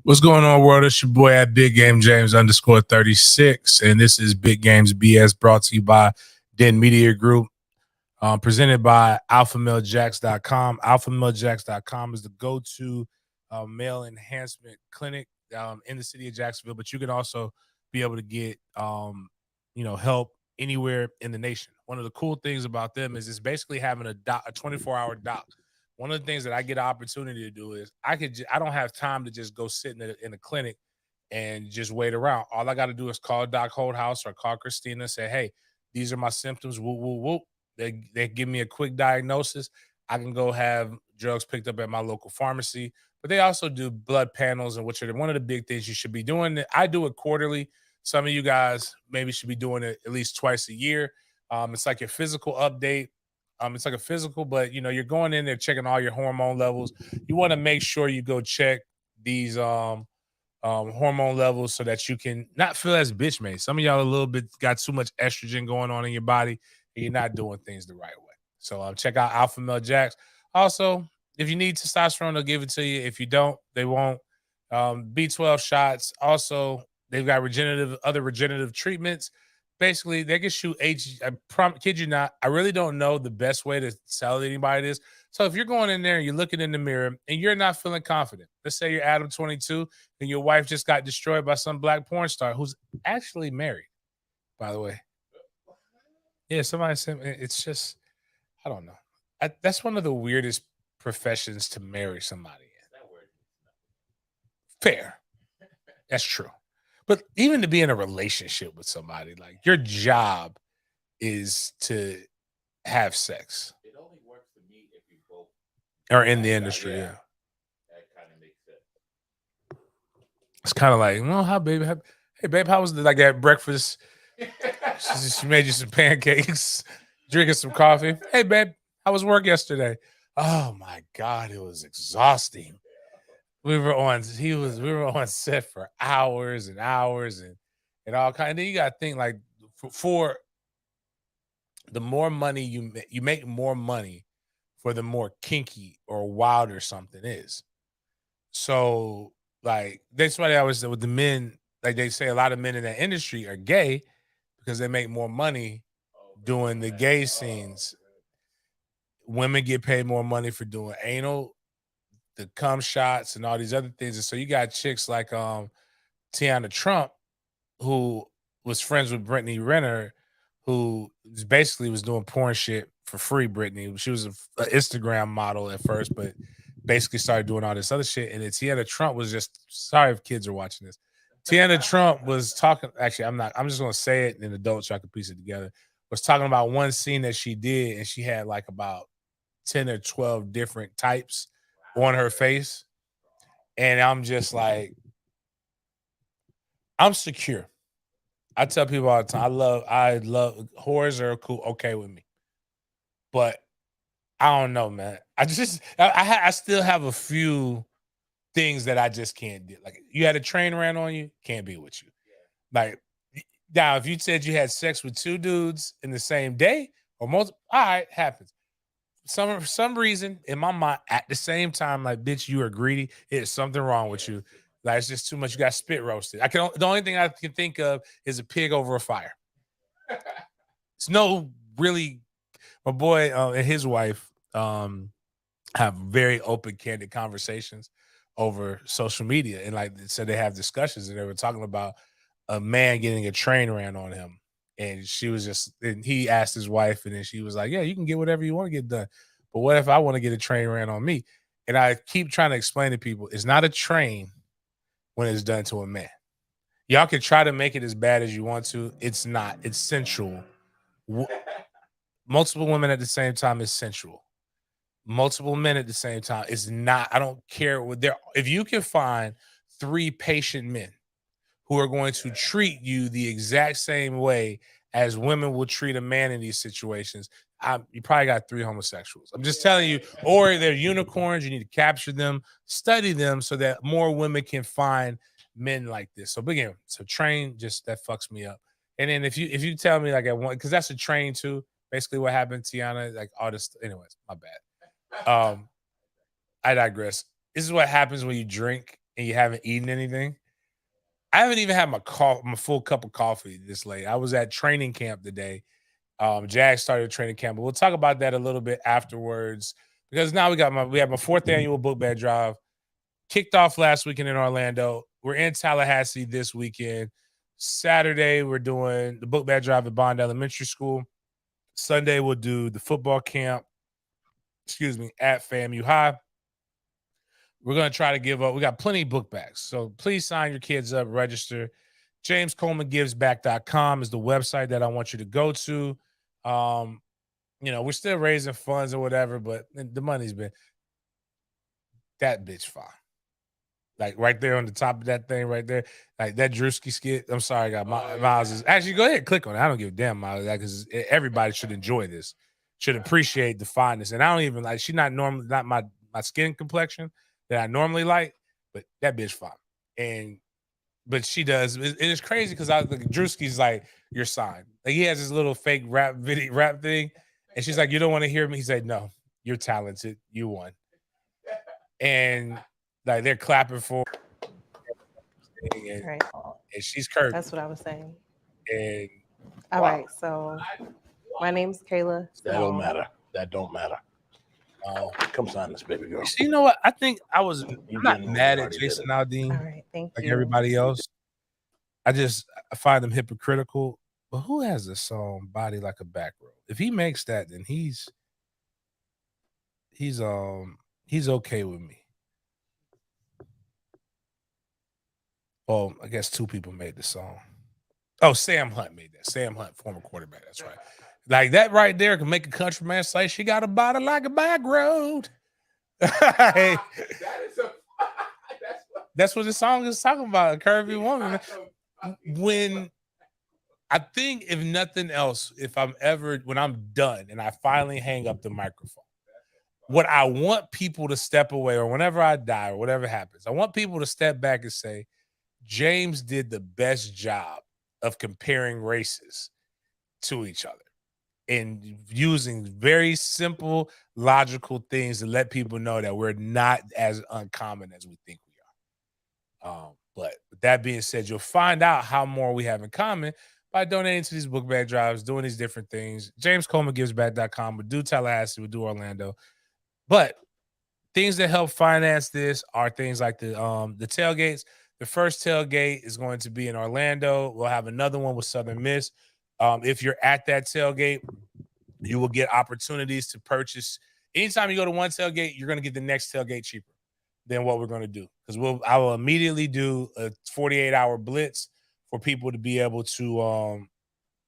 What's going on, world? It's your boy at Big Game James _36, and this is Big Games BS brought to you by Den Media Group, presented by AlphaMaleJax.com. AlphaMaleJax.com is the go-to male enhancement clinic in the city of Jacksonville, but you can also be able to get help anywhere in the nation. One of the cool things about them is it's basically having a 24-hour doc. One of the things that I get an opportunity to do is I don't have time to just go sit in a clinic and just wait around. All I got to do is call Doc Holdhouse or call Christina and say, hey, these are my symptoms. Whoop, whoop, whoop. They give me a quick diagnosis. I can go have drugs picked up at my local pharmacy, but they also do blood panels, and which are one of the big things you should be doing. I do it quarterly. Some of you guys maybe should be doing it at least twice a year. It's like a physical update. It's like a physical, but you're going in there checking all your hormone levels. You want to make sure you go check these hormone levels so that you can not feel as bitch made. Some of y'all a little bit got too much estrogen going on in your body and you're not doing things the right way. So check out Alpha Male Jax. Also, if you need testosterone, they'll give it to you. If you don't, they won't. B12 shots. Also, they've got other regenerative treatments. Basically, they can shoot kid you not, I really don't know the best way to tell anybody this. So if you're going in there and you're looking in the mirror and you're not feeling confident, let's say you're Adam 22 and your wife just got destroyed by some black porn star who's actually married, by the way. Yeah, somebody said it's just, I don't know. That's one of the weirdest professions to marry somebody in. Fair. That's true. But even to be in a relationship with somebody, like your job is to have sex. It only works for me if you both are in the industry. Yeah. That kind of makes sense. It's kind of like, well, hey, babe, how was it like at breakfast? She made you some pancakes, drinking some coffee. Hey, babe, how was work yesterday? Oh my God, it was exhausting. We were on set for hours and hours and all kind. And then you got to think like for the more money you make more money for the more kinky or wilder something is. So like that's why I was with the men, like they say a lot of men in that industry are gay because they make more money doing the gay scenes. Women get paid more money for doing anal, the cum shots, and all these other things. And so you got chicks like Tiana Trump, who was friends with Brittany Renner, who basically was doing porn shit for free. Brittany, she was an Instagram model at first, but basically started doing all this other shit. And then Tiana Trump was just, sorry if kids are watching this. Tiana Trump was talking. Actually, I'm not. I'm just gonna say it, and adults y'all can piece it together. Was talking about one scene that she did, and she had like about 10 or 12 different types on her face. And I'm just like, I'm secure. I tell people all the time, I love whores are cool, okay with me. But I don't know, man. I still have a few things that I just can't do. Like you had a train ran on you, can't be with you. Like now, if you said you had sex with two dudes in the same day or multiple, all right, happens. For some reason in my mind, at the same time, like bitch, you are greedy. There's something wrong with you. Like it's just too much. You got spit roasted. The only thing I can think of is a pig over a fire. It's no really. My boy and his wife have very open, candid conversations over social media, and like so they have discussions, and they were talking about a man getting a train ran on him, and he asked his wife, and then she was like, "Yeah, you can get whatever you want to get done, but what if I want to get a train ran on me?" And I keep trying to explain to people, it's not a train when it's done to a man. Y'all can try to make it as bad as you want to. It's not. It's sensual. Multiple women at the same time is sensual. Multiple men at the same time is not. I don't care what they're. If you can find 3 patient men who are going to treat you the exact same way as women will treat a man in these situations, you probably got 3 homosexuals. I'm just telling you, or they're unicorns. You need to capture them, study them, so that more women can find men like this. So again, train just that fucks me up. And then if you tell me like at one, because that's a train too. Basically, what happened, Tiana, like all this. Anyways, my bad. I digress. This is what happens when you drink and you haven't eaten anything. I haven't even had my full cup of coffee this late. I was at training camp today. Jags started training camp, but we'll talk about that a little bit afterwards because now we have my 4th annual book bag drive. Kicked off last weekend in Orlando. We're in Tallahassee this weekend. Saturday, we're doing the book bag drive at Bond Elementary School. Sunday, we'll do the football camp, at FAMU High. We're going to try to give up. We got plenty of book bags. So please sign your kids up, register. JamesColemanGivesBack.com is the website that I want you to go to. We're still raising funds or whatever, but the money's been that bitch fine. Like right there on the top of that thing right there, like that Drewski skit. I'm sorry, I got Miles. Actually, go ahead, click on it. I don't give a damn, Miles, because everybody should enjoy this, should appreciate the fineness. And I don't even like. She's not my skin complexion that I normally like, but that bitch fine. But she does. It is crazy because Drewski's like your sign. Like he has this little fake rap thing, and she's like, "You don't want to hear me?" He said, "No, you're talented. You won." And like they're clapping for her, and she's curvy. That's what I was saying. And all right, so my name's Kayla. That don't matter. That don't matter. Come sign this, baby girl. You know what? I think I'm not mad at Jason Aldean. All right, thank you. Like everybody else. I find him hypocritical. But who has a song "Body Like a Back Road"? If he makes that, then he's okay with me. Well, I guess 2 people made the song. Oh, Sam Hunt made that. Sam Hunt, former quarterback. That's right. Like that right there can make a country man say she got a body like a back road. That's what the song is talking about. A curvy woman. When I think, if nothing else, when I'm done and I finally hang up the microphone, what I want people to step away, or whenever I die or whatever happens, I want people to step back and say, James did the best job of comparing races to each other and using very simple, logical things to let people know that we're not as uncommon as we think we are. But with that being said, you'll find out how more we have in common by donating to these book bag drives, doing these different things. JamesColemanGivesBack.com. We'll do Tallahassee, we'll do Orlando. But things that help finance this are things like the tailgates. The first tailgate is going to be in Orlando. We'll have another one with Southern Miss. If you're at that tailgate, you will get opportunities to purchase. Anytime you go to one tailgate, you're going to get the next tailgate cheaper than what we're going to do. Because I will immediately do a 48-hour blitz for people to be able to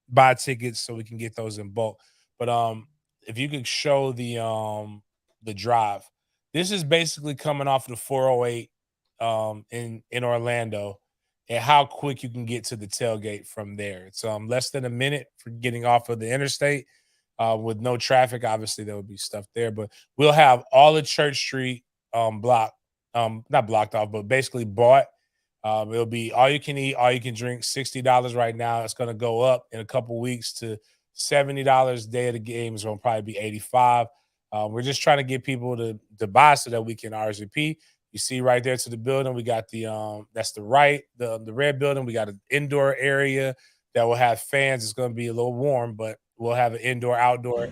buy tickets so we can get those in bulk. But if you could show the drive, this is basically coming off the 408 in Orlando, and how quick you can get to the tailgate from there. It's less than a minute for getting off of the interstate with no traffic. Obviously, there would be stuff there, but we'll have all the Church Street block, not blocked off, but basically bought. It'll be all you can eat, all you can drink, $60 right now. It's going to go up in a couple weeks to $70. Day of the game is going to probably be $85. We're just trying to get people to buy so that we can RSVP. You see right there to the building, we got that's the red building. We got an indoor area that will have fans. It's going to be a little warm, but we'll have an indoor-outdoor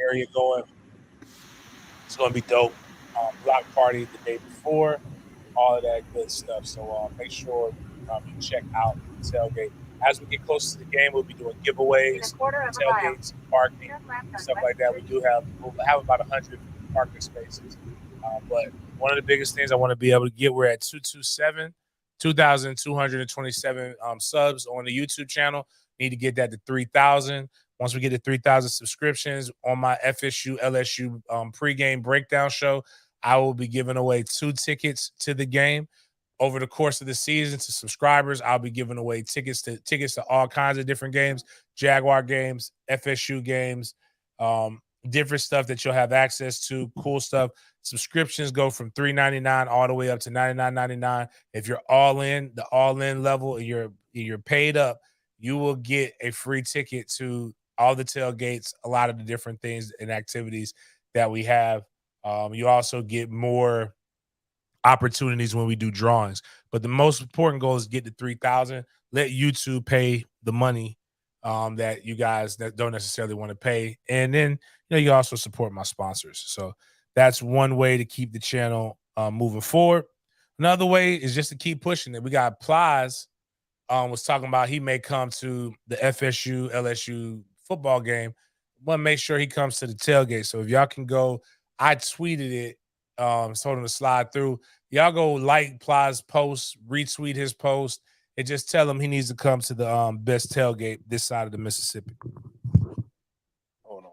area going. It's going to be dope. Block party the day before, all of that good stuff. So make sure you check out the tailgate. As we get closer to the game, we'll be doing giveaways, tailgates, parking, stuff like that. We'll have about 100 parking spaces. But one of the biggest things I want to be able to get, we're at 2,227 subs on the YouTube channel. Need to get that to 3,000. Once we get to 3,000 subscriptions on my FSU LSU pregame breakdown show, I will be giving away 2 tickets to the game. Over the course of the season to subscribers, I'll be giving away tickets to all kinds of different games, Jaguar games, FSU games, different stuff that you'll have access to, cool stuff. Subscriptions go from $3.99 all the way up to $99.99. If you're the all-in level, and you're paid up, you will get a free ticket to all the tailgates, a lot of the different things and activities that we have. You also get more opportunities when we do drawings. But the most important goal is get to 3,000. Let YouTube pay the money that you guys that don't necessarily want to pay, and then you also support my sponsors. So that's one way to keep the channel moving forward. Another way is just to keep pushing it. We got Plies was talking about he may come to the FSU LSU football game. Want to make sure he comes to the tailgate. So if y'all can go, I tweeted it, told him to slide through. Y'all go like Plies' post, retweet his post, and just tell him he needs to come to the best tailgate this side of the Mississippi. Hold on.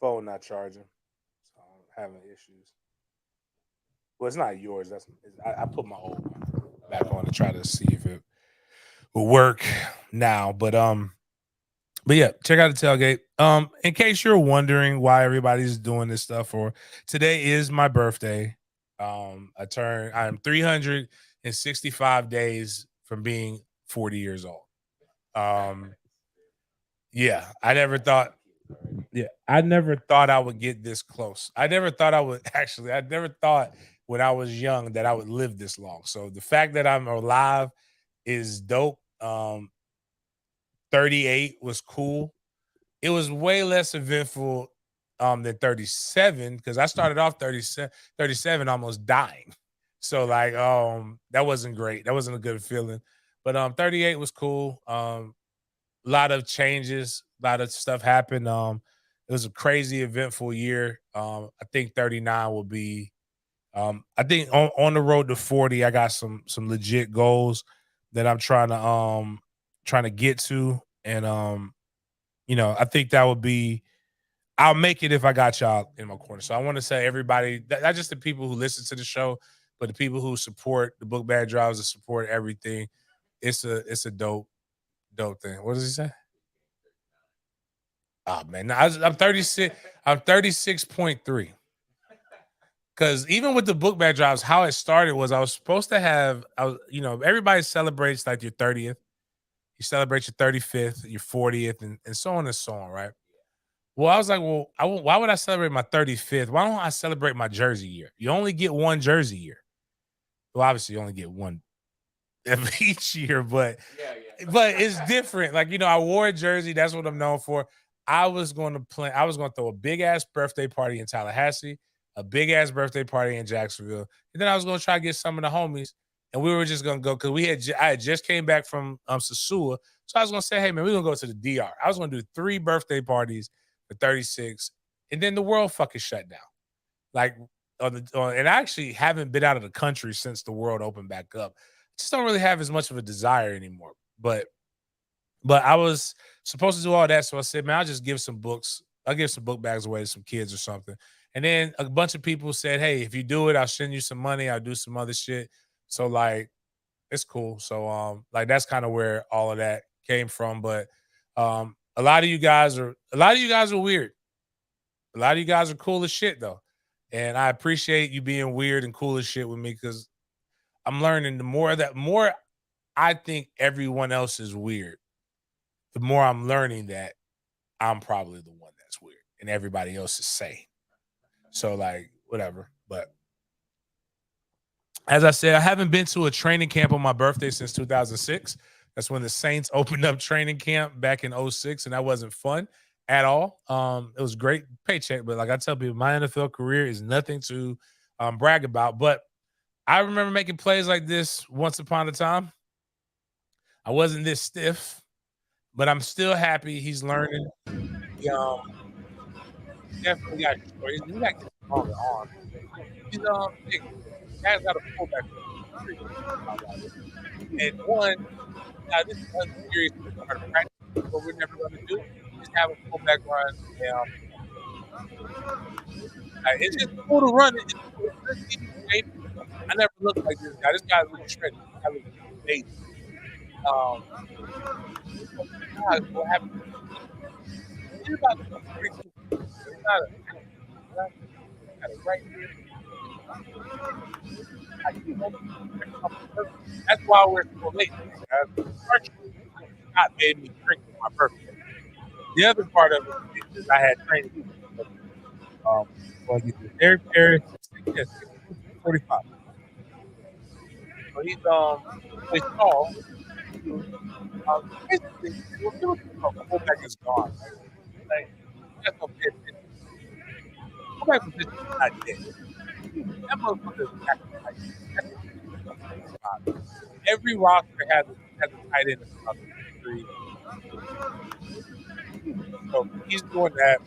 Phone not charging. So I'm having issues. Well, it's not yours. I put my old one back on to try to see if it will work now. But yeah, check out the tailgate. In case you're wondering why everybody's doing this stuff, or today is my birthday. I'm 365 days from being 40 years old. Yeah, I never thought I would get this close. I never thought when I was young that I would live this long. So the fact that I'm alive is dope. 38 was cool. It was way less eventful than 37 because I started off 37 almost dying. So like that wasn't great. That wasn't a good feeling. But 38 was cool. A lot of changes, a lot of stuff happened. It was a crazy eventful year. I think 39 will be I think on the road to 40, I got some legit goals that I'm trying to get to. And I think that would be I'll make it if I got y'all in my corner. So I want to say everybody, not just the people who listen to the show, but the people who support the book bag drives and support everything. It's a dope thing. What does he say? Oh man, no, I'm 36. I'm 36.3. Because even with the book bag drives, how it started was I was supposed to have, everybody celebrates like your 30th. You celebrate your 35th, your 40th, and so on and so on, right? Well, I was like, why would I celebrate my 35th? Why don't I celebrate my jersey year? You only get one jersey year. Well, obviously, you only get one of each year, but it's different. Like, I wore a jersey. That's what I'm known for. I was going to throw a big ass birthday party in Tallahassee, a big ass birthday party in Jacksonville. And then I was going to try to get some of the homies, and we were just going to go because I had just came back from Sasua. So I was going to say, hey, man, we're going to go to the DR. I was going to do 3 birthday parties for 36, and then the world fucking shut down. Like, and I actually haven't been out of the country since the world opened back up. Just don't really have as much of a desire anymore. But I was supposed to do all that, so I said, man, I'll just give some books. I'll give some book bags away to some kids or something. And then a bunch of people said, hey, if you do it, I'll send you some money. I'll do some other shit. So like, it's cool. So like that's kind of where all of that came from. But a lot of you guys are weird. A lot of you guys are cool as shit though. And I appreciate you being weird and cool as shit with me because I'm learning the more I think everyone else is weird, the more I'm learning that I'm probably the one that's weird and everybody else is sane. So like whatever. But as I said, I haven't been to a training camp on my birthday since 2006. That's when the Saints opened up training camp back in 06, and that wasn't fun at all. It was great paycheck, but like I tell people, my NFL career is nothing to brag about. But I remember making plays like this once upon a time. I wasn't this stiff, but I'm still happy he's learning. He definitely got stories. He got to stronger arms. He's big. Guy's got a fullback. And one, now this is unserious part of practice. What we're never going to do is have a fullback run. It's just cool to run. It's easy. I never looked like this guy. This guy looks shredded. This guy looks amazing. What happened? He's about 32. It's not a right here. That's why we're so late. God made me drink for my birthday. The other part of it is I had training. Going to get the Derek Harris, Yes, 45. So he's plays tall. Basically, when people think about quarterback is gone, right? Like you guys don't pay attention. Quarterback position is not dead. That motherfucker is active. Like that's the position of God. Every roster has a tight end that's about 3. So he's doing that.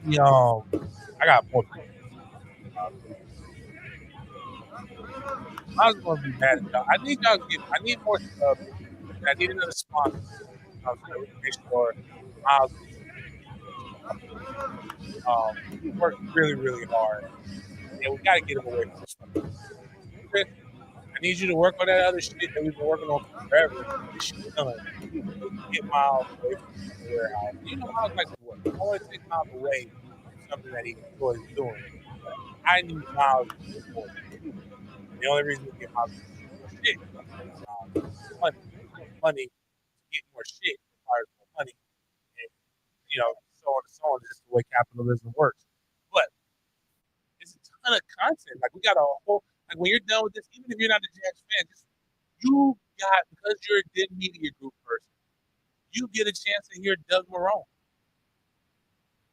He, I got more pictures. I was gonna be mad at y'all. I need y'all to get. I need more pictures. I need another sponsor so that we can make sure Miles gets some pictures. He worked really, really hard, and we got to get him away from this fucking. Chris, I need you to work on that other shit that we've been working on forever. This shit done. So we can get Miles away from the fucking warehouse. You know, Miles likes to work. I want to take Miles away from something that he enjoys doing. But I need Miles to get more shit. The only reason we get Miles to get more shit is because Miles needs money. Money to get more shit requires more money. And, so on and so on. This is the way capitalism works. But it's a ton of content. Like we got a whole like when you're done with this, even if you're not a Jags fan, you got because you're a Den Media Group person, you get a chance to hear Doug Marrone.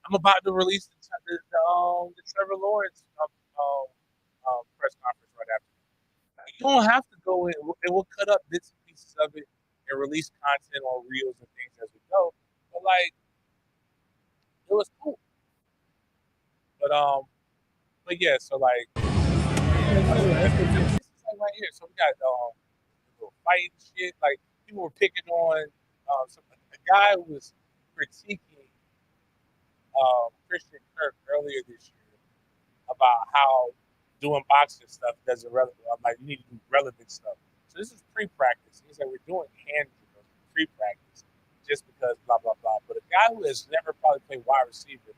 I'm about to release the Trevor Lawrence press conference right after. You don't have to go in, and we'll cut up bits and pieces of it and release content on reels and things as we go. But like, it was cool. But yeah, so like, this is like right here. So we got little fight and shit. Like people were picking on a guy who was critiquing Christian Kirk earlier this year about how doing boxing stuff doesn't relevant. Like you need to do relevant stuff. So this is pre-practice. He's like we're doing hand drills pre-practice just because blah blah blah. But a guy who has never probably played wide receiver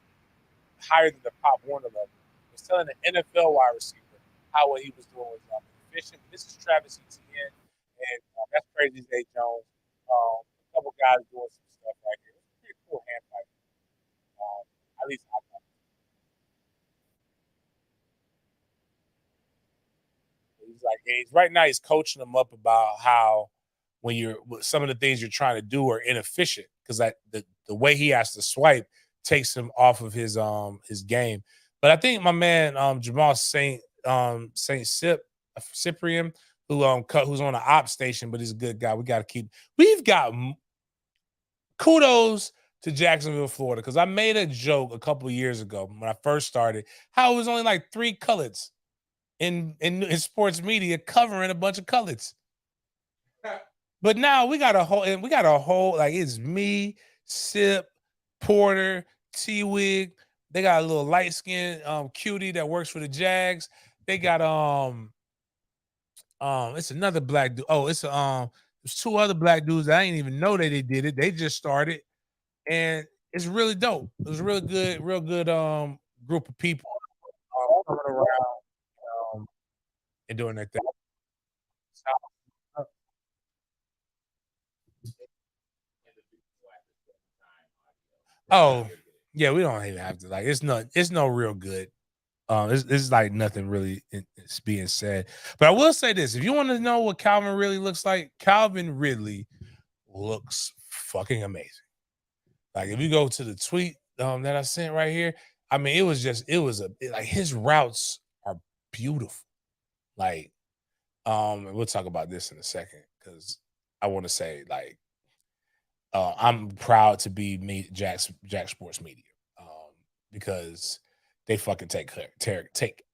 higher than the Pop Warner level was telling an NFL wide receiver how what he was doing was efficient. This is Travis Etienne, and that's Crazy Zay Jones. A couple guys doing some stuff right here. It's pretty cool hand fight. At least I thought. He's like, right now he's coaching them up about how when you're some of the things you're trying to do are inefficient because that the way he has to swipe takes him off of his game. But I think my man Jamal Saint Cyprian who's on the op station, but he's a good guy. We've got kudos to Jacksonville, Florida, because I made a joke a couple of years ago when I first started how it was only like 3 colors in sports media covering a bunch of colors. But now we got a whole like it's me, Sip, Porter, T-Wig. They got a little light skinned cutie that works for the Jags. They got it's another black dude. Oh, it's there's 2 other black dudes that I didn't even know that they did it. They just started, and it's really dope. It was real good group of people coming around and doing their thing. Oh, yeah, we don't even have to like it's no real good. It's like nothing really is being said. But I will say this: if you want to know what Calvin Ridley looks like, Calvin Ridley looks fucking amazing. Like if you go to the tweet that I sent right here, I mean, like his routes are beautiful. Like, we'll talk about this in a second because I want to say like I'm proud to be Jack Sports Media because they fucking take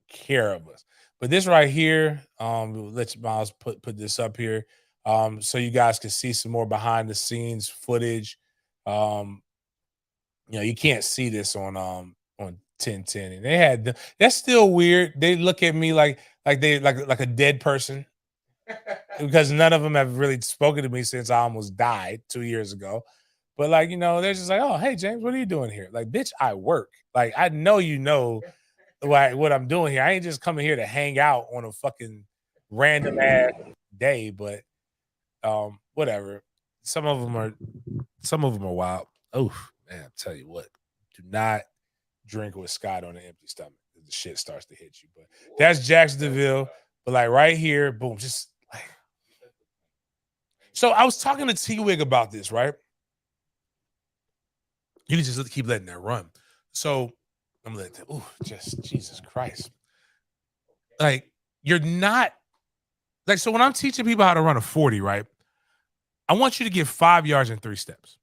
care of us. But this right here, we'll let Miles put this up here so you guys can see some more behind the scenes footage. You can't see this on 1010, and that's still weird. They look at me like a dead person because none of them have really spoken to me since I almost died 2 years ago. But like, they're just like, oh, hey James, what are you doing here? Like, bitch, I work. Like, I know what I'm doing here. I ain't just coming here to hang out on a fucking random ass day, but whatever. Some of them are wild. Oh man, I tell you what, do not drink with Scott on an empty stomach. the shit starts to hit you. But that's Jacksonville. But like right here, boom, just like. So I was talking to T-Wig about this, right? You can just keep letting that run. So I'm like, oh, just Jesus Christ. Like, you're not like, so when I'm teaching people how to run a 40, right? I want you to get 5 yards in 3 steps.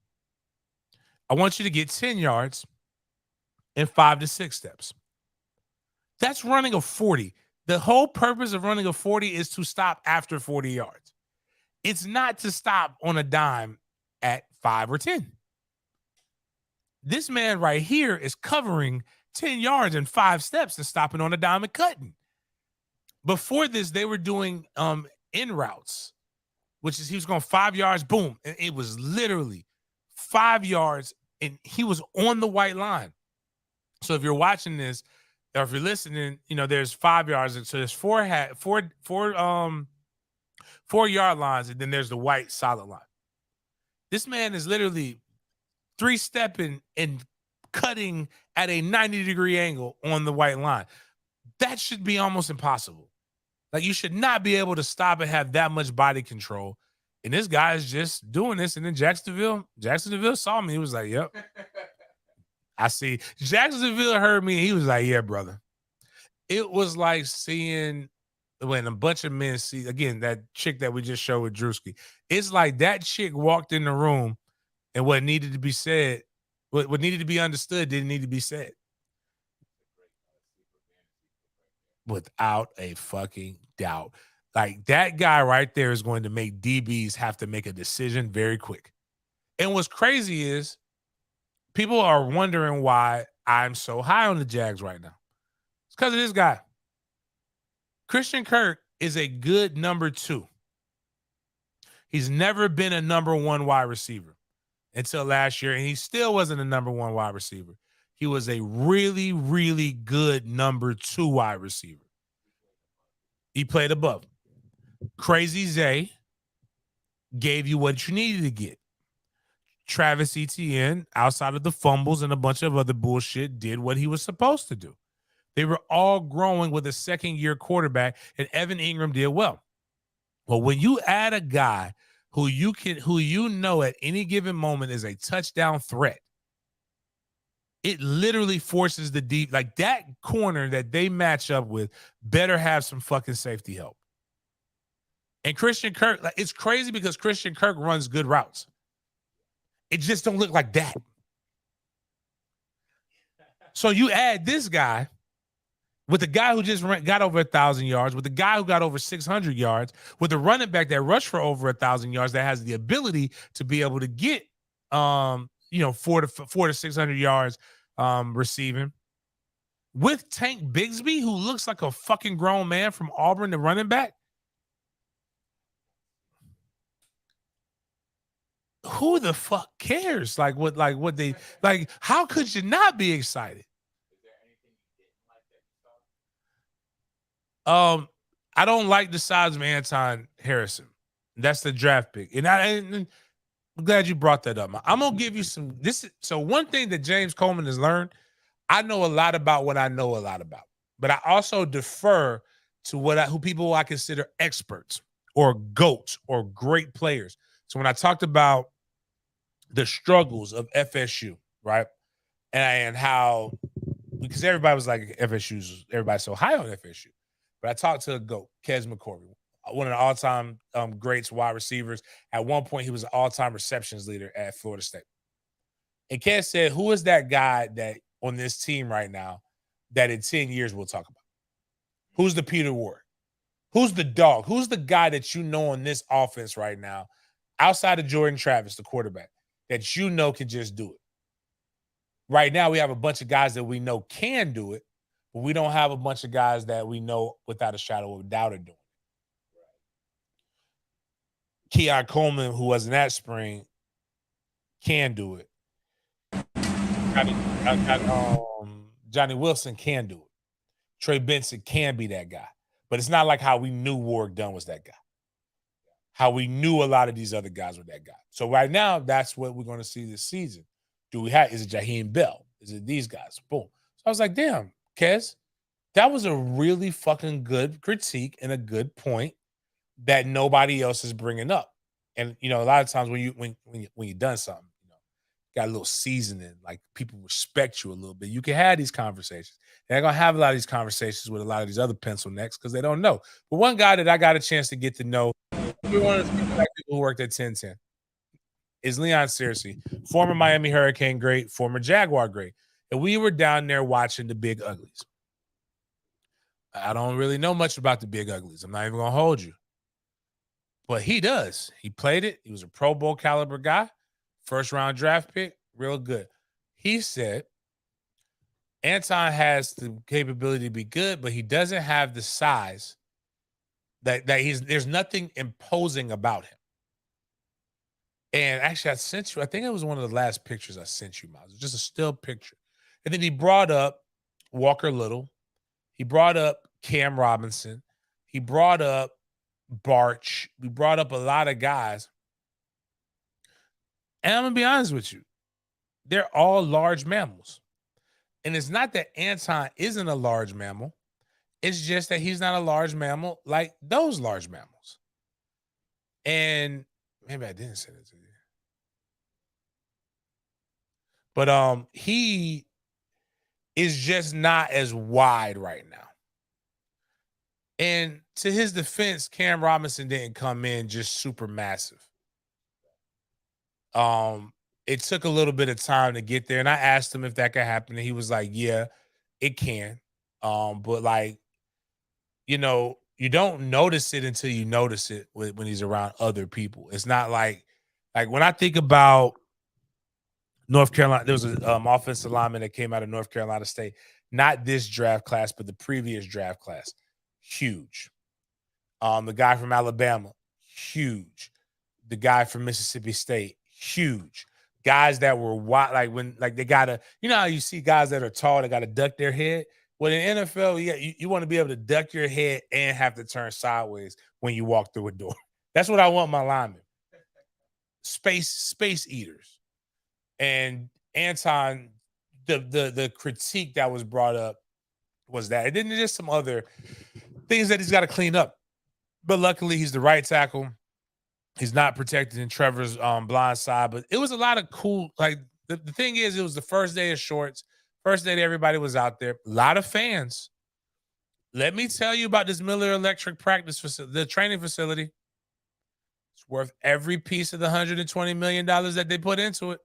I want you to get 10 yards in 5 to 6 steps. That's running a 40. The whole purpose of running a 40 is to stop after 40 yards. It's not to stop on a dime at 5 or 10. This man right here is covering 10 yards in 5 steps and stopping on a dime and cutting. Before this, they were doing in routes, which is he was going 5 yards, boom. And it was literally 5 yards, and he was on the white line. So if you're watching this, or if you're listening, you know, there's 5 yards. And so there's 4 yard lines, and then there's the white solid line. This man is literally 3-stepping and cutting at a 90-degree angle on the white line. That should be almost impossible. Like, you should not be able to stop and have that much body control. And this guy is just doing this. And then Jacksonville saw me. He was like, yep. I see. Jacksonville heard me. He was like, yeah, brother. It was like seeing when a bunch of men see, again, that chick that we just showed with Drewski. It's like that chick walked in the room, and what needed to be said, what needed to be understood didn't need to be said. Without a fucking doubt. Like, that guy right there is going to make DBs have to make a decision very quick. And what's crazy is people are wondering why I'm so high on the Jags right now. It's because of this guy. Christian Kirk is a good number 2. He's never been a number 1 wide receiver until last year, and he still wasn't a number 1 wide receiver. He was a really, really good number 2 wide receiver. He played above. Crazy Zay gave you what you needed to get. Travis Etienne, outside of the fumbles and a bunch of other bullshit, did what he was supposed to do. They were all growing with a second-year quarterback, and Evan Ingram did well. Well, when you add a guy who you know at any given moment is a touchdown threat, it literally forces the deep, like that corner that they match up with better have some fucking safety help. And Christian Kirk, like, it's crazy because Christian Kirk runs good routes. It just don't look like that. So you add this guy with the guy who just got over 1,000 yards, with the guy who got over 600 yards, with the running back that rushed for over 1,000 yards that has the ability to be able to get 4 to 600 yards receiving, with Tank Bigsby, who looks like a fucking grown man from Auburn, the running back. Who the fuck cares? Like what they like, how could you not be excited? Is there anything you didn't like that you saw? I don't like the size of Anton Harrison. That's the draft pick. And I'm glad you brought that up. I'm gonna give you some so one thing that James Coleman has learned, I know a lot about what I know a lot about, but I also defer to who people I consider experts or GOATs or great players. So when I talked about the struggles of FSU, right? And how, because everybody was like, everybody's so high on FSU. But I talked to a GOAT, Kes McCorvey, one of the all-time greats wide receivers. At one point, he was an all-time receptions leader at Florida State. And Kes said, who is that guy that on this team right now that in 10 years we'll talk about? Who's the Peter Ward? Who's the dog? Who's the guy that you know on this offense right now, outside of Jordan Travis, the quarterback, that you know can just do it? Right now, we have a bunch of guys that we know can do it, but we don't have a bunch of guys that we know without a shadow of a doubt are doing it. Keon Coleman, who wasn't that spring, can do it. Johnny Wilson can do it. Trey Benson can be that guy. But it's not like how we knew Warwick Dunn was that guy. How we knew a lot of these other guys were that guy. So right now, that's what we're going to see this season. Is it Jaheim Bell? Is it these guys? Boom. So I was like, damn, Kes, That was a really fucking good critique and a good point that nobody else is bringing up. And a lot of times when you've done something, got a little seasoning, like people respect you a little bit, you can have these conversations. They're gonna have a lot of these conversations with a lot of these other pencil necks because they don't know. But one guy that I got a chance to get to know, one of the people who worked at 1010, is Leon Searcy, former Miami Hurricane great, former Jaguar great. And we were down there watching the Big Uglies. I don't really know much about the Big Uglies. I'm not even gonna hold you. But he does. He played it. He was a Pro Bowl caliber guy, first round draft pick, real good. He said Anton has the capability to be good, but he doesn't have the size there's nothing imposing about him. And actually, I sent you, I think it was one of the last pictures I sent you, Miles. It was just a still picture. And then he brought up Walker Little. He brought up Cam Robinson. He brought up Barch. We brought up a lot of guys. And I'm going to be honest with you. They're all large mammals. And it's not that Anton isn't a large mammal. It's just that he's not a large mammal like those large mammals. And maybe I didn't send it to you. But he is just not as wide right now. And to his defense, Cam Robinson didn't come in just super massive. It took a little bit of time to get there, and I asked him if that could happen, and he was like, "Yeah, it can." But like, you don't notice it until you notice it when he's around other people. It's not like when I think about North Carolina, there was an offensive lineman that came out of North Carolina State, not this draft class, but the previous draft class. Huge. The guy from Alabama, huge. The guy from Mississippi State, huge. Guys that were wide, they gotta, how you see guys that are tall, they gotta duck their head. Well, in NFL, yeah, you want to be able to duck your head and have to turn sideways when you walk through a door. That's what I want my linemen. Space eaters. And Anton, the critique that was brought up was that. And then there's just some other things that he's got to clean up. But luckily, he's the right tackle. He's not protected in Trevor's blind side. But it was a lot of cool. Like, the thing is, it was the first day of shorts. First day that everybody was out there. A lot of fans. Let me tell you about this Miller Electric practice facility, the training facility. It's worth every piece of the $120 million that they put into it.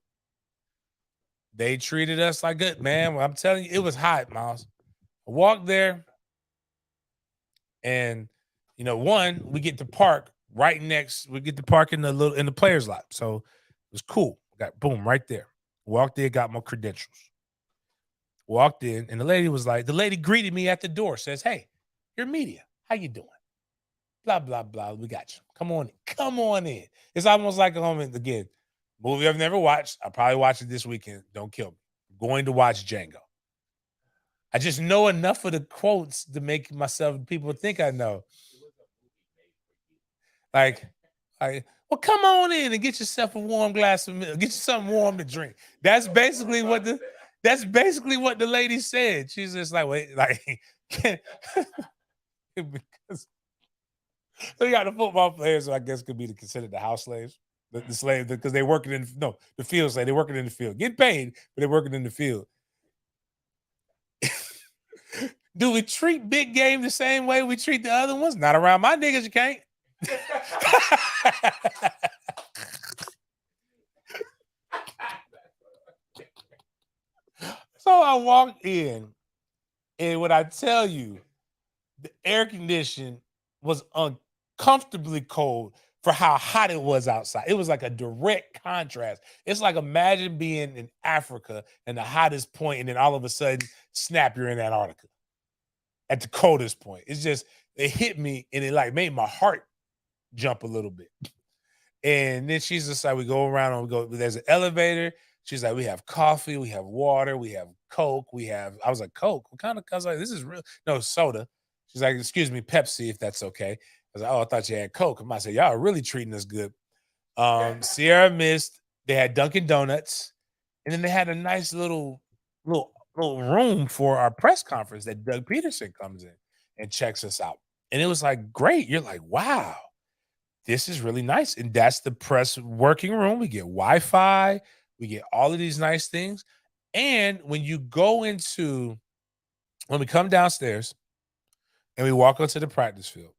They treated us like good, man. Well, I'm telling you, it was hot, Miles. I walked there, and we get to park right next. We get to park in the players' lot, so it was cool. Got boom right there. Walked in, got my credentials. Walked in, and the lady greeted me at the door. Says, "Hey, you're media. How you doing? Blah blah blah. We got you. Come on in. It's almost like again." Movie I've never watched. I'll probably watch it this weekend. Don't kill me. I'm going to watch Django. I just know enough of the quotes to make people think I know. Well, come on in and get yourself a warm glass of milk. Get you something warm to drink. That's basically what the lady said. She's just like, wait, because so you got the football players who I guess could be considered the house slaves. The slave, because they're working the field slave. They're working in the field, get paid, but they're working in the field. Do we treat big game the same way we treat the other ones? Not around my niggas, you can't. So I walked in, and when I tell you, the air condition was uncomfortably cold for how hot it was outside. It was like a direct contrast. It's like, imagine being in Africa and the hottest point, and then all of a sudden, snap, you're in Antarctica at the coldest point. It's just, it hit me, and it made my heart jump a little bit. And then she's just like, we go around and there's an elevator. She's like, we have coffee, we have water, we have Coke, I was like, Coke? What kind of, I was like, this is real. No, soda. She's like, excuse me, Pepsi, if that's okay. I was like, oh, I thought you had Coke. I said, y'all are really treating us good. Sierra Mist, they had Dunkin' Donuts, and then they had a nice little little room for our press conference that Doug Peterson comes in and checks us out. And it was like, great. You're like, wow, this is really nice. And that's the press working room. We get Wi-Fi, we get all of these nice things. And when we come downstairs and we walk onto the practice field,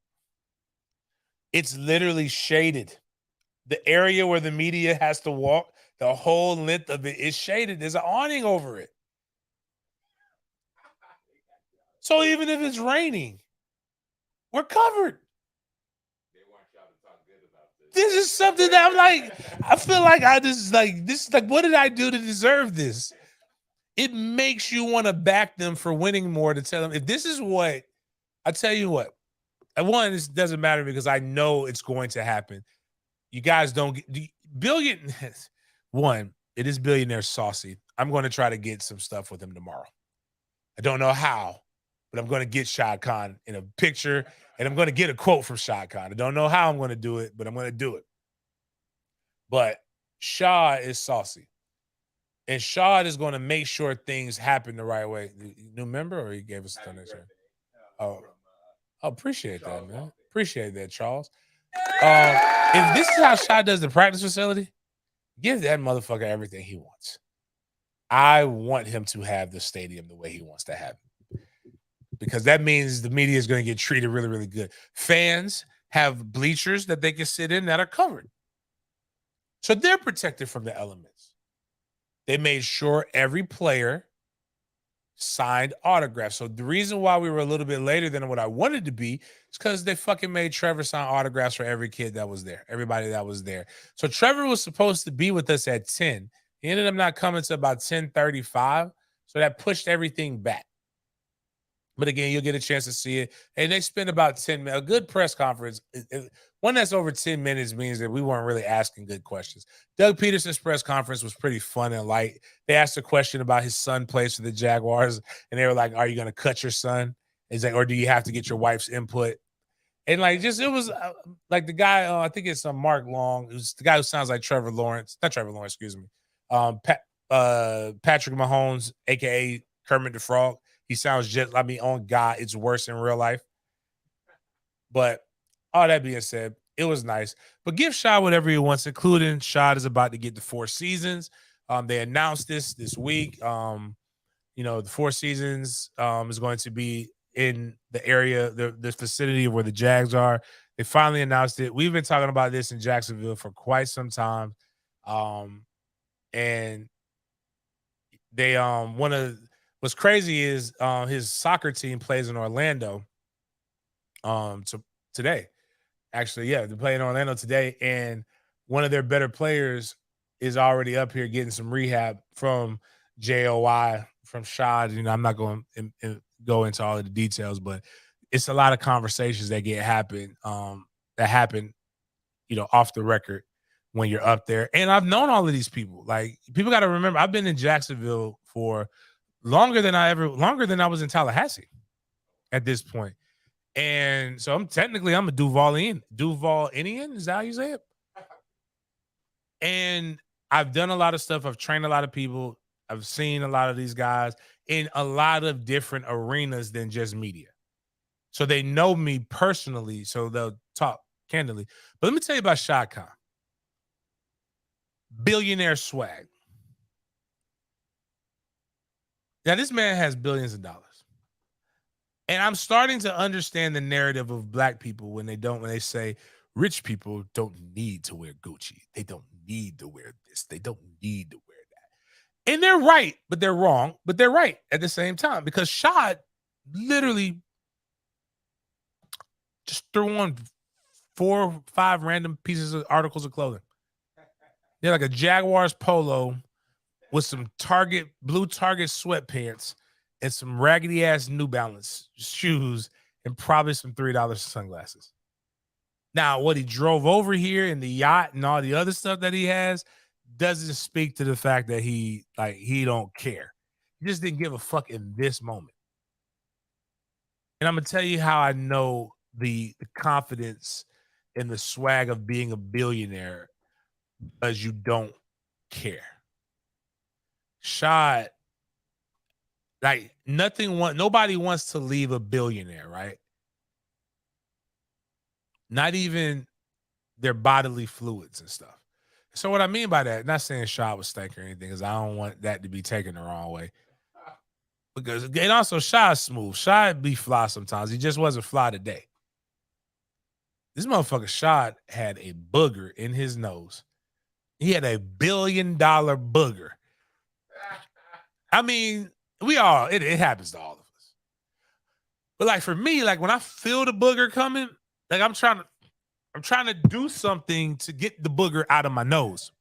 it's literally shaded. The area where the media has to walk, the whole length of it is shaded. There's an awning over it. So even if it's raining, we're covered. This is something that I'm like, I feel like what did I do to deserve this? It makes you want to back them for winning more, to tell them, if this is what, I tell you what, and one, this doesn't matter because I know it's going to happen. You guys don't get one, it is Billionaire saucy. I'm going to try to get some stuff with him tomorrow. I don't know how, but I'm going to get Shad Khan in a picture, and I'm going to get a quote from Shad Khan. I don't know how I'm going to do it, but I'm going to do it. But Shad is saucy. And Shad is going to make sure things happen the right way. New member, or he gave us a donation? Oh, appreciate that, man. Appreciate that, Charles. If this is how Shad does the practice facility, give that motherfucker everything he wants. I want him to have the stadium the way he wants to have it, because that means the media is going to get treated really, really good. Fans have bleachers that they can sit in that are covered, so they're protected from the elements. They made sure every player signed autographs. So the reason why we were a little bit later than what I wanted to be is because they fucking made Trevor sign autographs for every kid that was there, everybody that was there. So Trevor was supposed to be with us at 10. He ended up not coming to about 10:35. So that pushed everything back. But again, you'll get a chance to see it. And they spend about 10 minutes. A good press conference, one that's over 10 minutes means that we weren't really asking good questions. Doug Peterson's press conference was pretty fun and light. They asked a question about his son plays for the Jaguars, and they were like, are you going to cut your son? He's like, or do you have to get your wife's input? And like, just, it was like the guy, I think it's Mark Long. It was the guy who sounds like Trevor Lawrence. Not Trevor Lawrence, excuse me. Patrick Mahomes, a.k.a. Kermit the Frog. He sounds just, on God, it's worse in real life. But all that being said, it was nice. But give Shad whatever he wants, including Shad is about to get the 4 seasons. They announced this week. The 4 seasons is going to be in the area, the vicinity of where the Jags are. They finally announced it. We've been talking about this in Jacksonville for quite some time. And they what's crazy is his soccer team plays in Orlando today. Actually, yeah, they're playing in Orlando today, and one of their better players is already up here getting some rehab from JOI, from Shad. I'm not going to go into all of the details, but it's a lot of conversations that happen off the record when you're up there. And I've known all of these people. Like, people got to remember, I've been in Jacksonville for longer than I was in Tallahassee at this point. And so I'm a Duvalian. Is that how you say it? And I've done a lot of stuff. I've trained a lot of people. I've seen a lot of these guys in a lot of different arenas than just media. So they know me personally, so they'll talk candidly. But let me tell you about Shad Khan. Billionaire swag. Now, this man has billions of dollars. And I'm starting to understand the narrative of black people when they say rich people don't need to wear Gucci. They don't need to wear this. They don't need to wear that. And they're right, but they're wrong. But they're right at the same time, because Shad literally just threw on 4 or 5 random pieces of articles of clothing. They're like a Jaguars polo with some blue Target sweatpants and some raggedy ass New Balance shoes and probably some $3 sunglasses. Now, what he drove over here in the yacht and all the other stuff that he has doesn't speak to the fact that he don't care. He just didn't give a fuck in this moment. And I'm gonna tell you how I know the confidence and the swag of being a billionaire, because you don't care. Shad Like nobody wants to leave a billionaire, right? Not even their bodily fluids and stuff. So what I mean by that, not saying Shad was stank or anything, because I don't want that to be taken the wrong way. Because and also Shad's smooth. Shad be fly sometimes. He just wasn't fly today. This motherfucker Shad had a booger in his nose. He had $1 billion booger. I mean, it happens to all of us. But like for me, like when I feel the booger coming, like I'm trying to do something to get the booger out of my nose.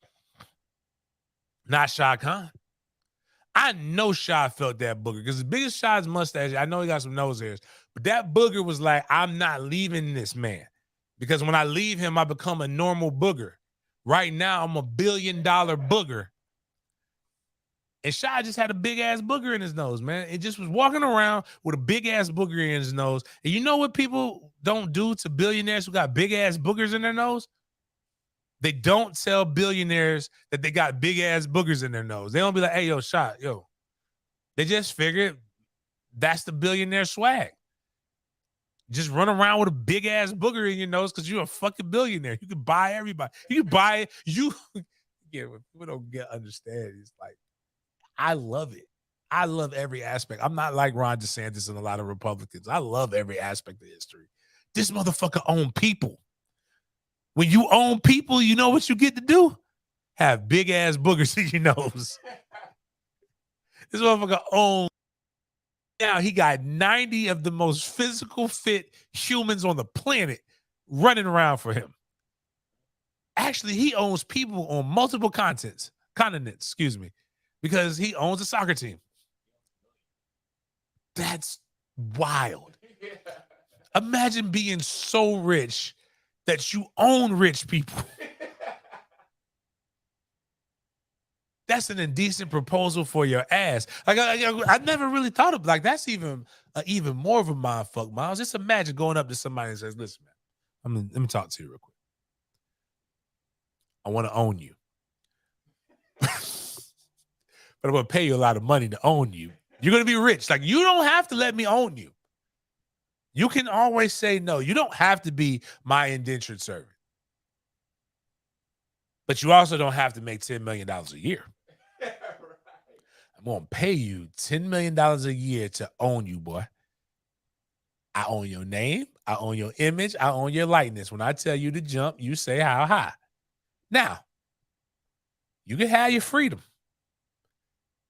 Not Shad Khan. I know Shad felt that booger because as big as Shad's mustache, I know he got some nose hairs, but that booger was like, I'm not leaving this man because when I leave him, I become a normal booger. Right now, I'm $1 billion booger. And Shad just had a big ass booger in his nose, man. It just was walking around with a big ass booger in his nose. And you know what people don't do to billionaires who got big ass boogers in their nose? They don't tell billionaires that they got big ass boogers in their nose. They don't be like, hey, yo, Shad, yo. They just figured that's the billionaire swag. Just run around with a big ass booger in your nose because you're a fucking billionaire. You can buy everybody. You can buy it. Yeah, people don't understand. It's like, I love it. I love every aspect. I'm not like Ron DeSantis and a lot of Republicans. I love every aspect of history. This motherfucker owned people. When you own people, you know what you get to do? Have big ass boogers in your nose. This motherfucker owned. Now he got 90 of the most physical fit humans on the planet running around for him. Actually, he owns people on multiple continents, because he owns a soccer team. That's wild. Imagine being so rich that you own rich people. That's an indecent proposal for your ass. Like I never really thought of like that's even more of a mindfuck, Miles. Just imagine going up to somebody and says, "Listen, man, let me talk to you real quick. I want to own you, but I'm gonna pay you a lot of money to own you. You're gonna be rich. Like you don't have to let me own you. You can always say no. You don't have to be my indentured servant, but you also don't have to make $10 million a year." I'm going to pay you $10 million a year to own you, boy. I own your name. I own your image. I own your likeness. When I tell you to jump, you say how high. Now, you can have your freedom,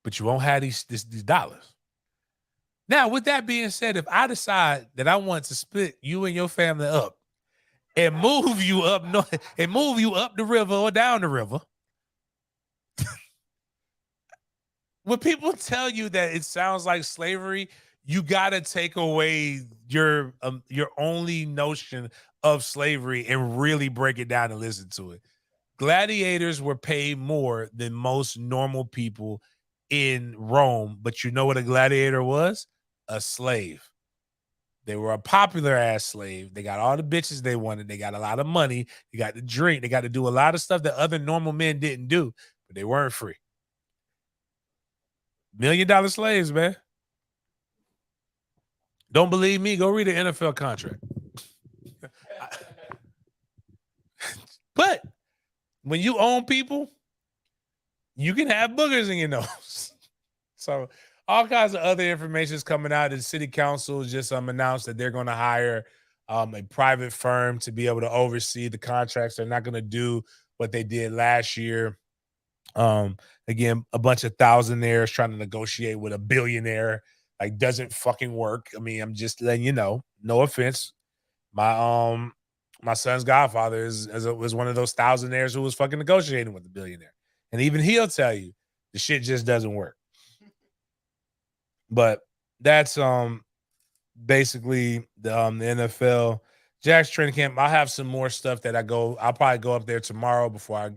but you won't have these dollars. Now, with that being said, if I decide that I want to split you and your family up and move you up north and move you up the river or down the river, when people tell you that it sounds like slavery, you got to take away your only notion of slavery and really break it down and listen to it. Gladiators were paid more than most normal people in Rome, but you know what a gladiator was? A slave. They were a popular ass slave. They got all the bitches they wanted. They got a lot of money. They got to drink. They got to do a lot of stuff that other normal men didn't do, but they weren't free. $1 million slaves, man. Don't believe me? Go read an NFL contract. But when you own people, you can have boogers in your nose. So all kinds of other information is coming out. The city council just announced that they're going to hire a private firm to be able to oversee the contracts. They're not going to do what they did last year. Again, a bunch of thousandaires trying to negotiate with a billionaire, like doesn't fucking work. I mean, I'm just letting you know, no offense. My son's godfather was one of those thousandaires who was fucking negotiating with the billionaire. And even he'll tell you the shit just doesn't work. But that's basically the NFL Jags training camp. I have some more stuff that I'll probably go up there tomorrow before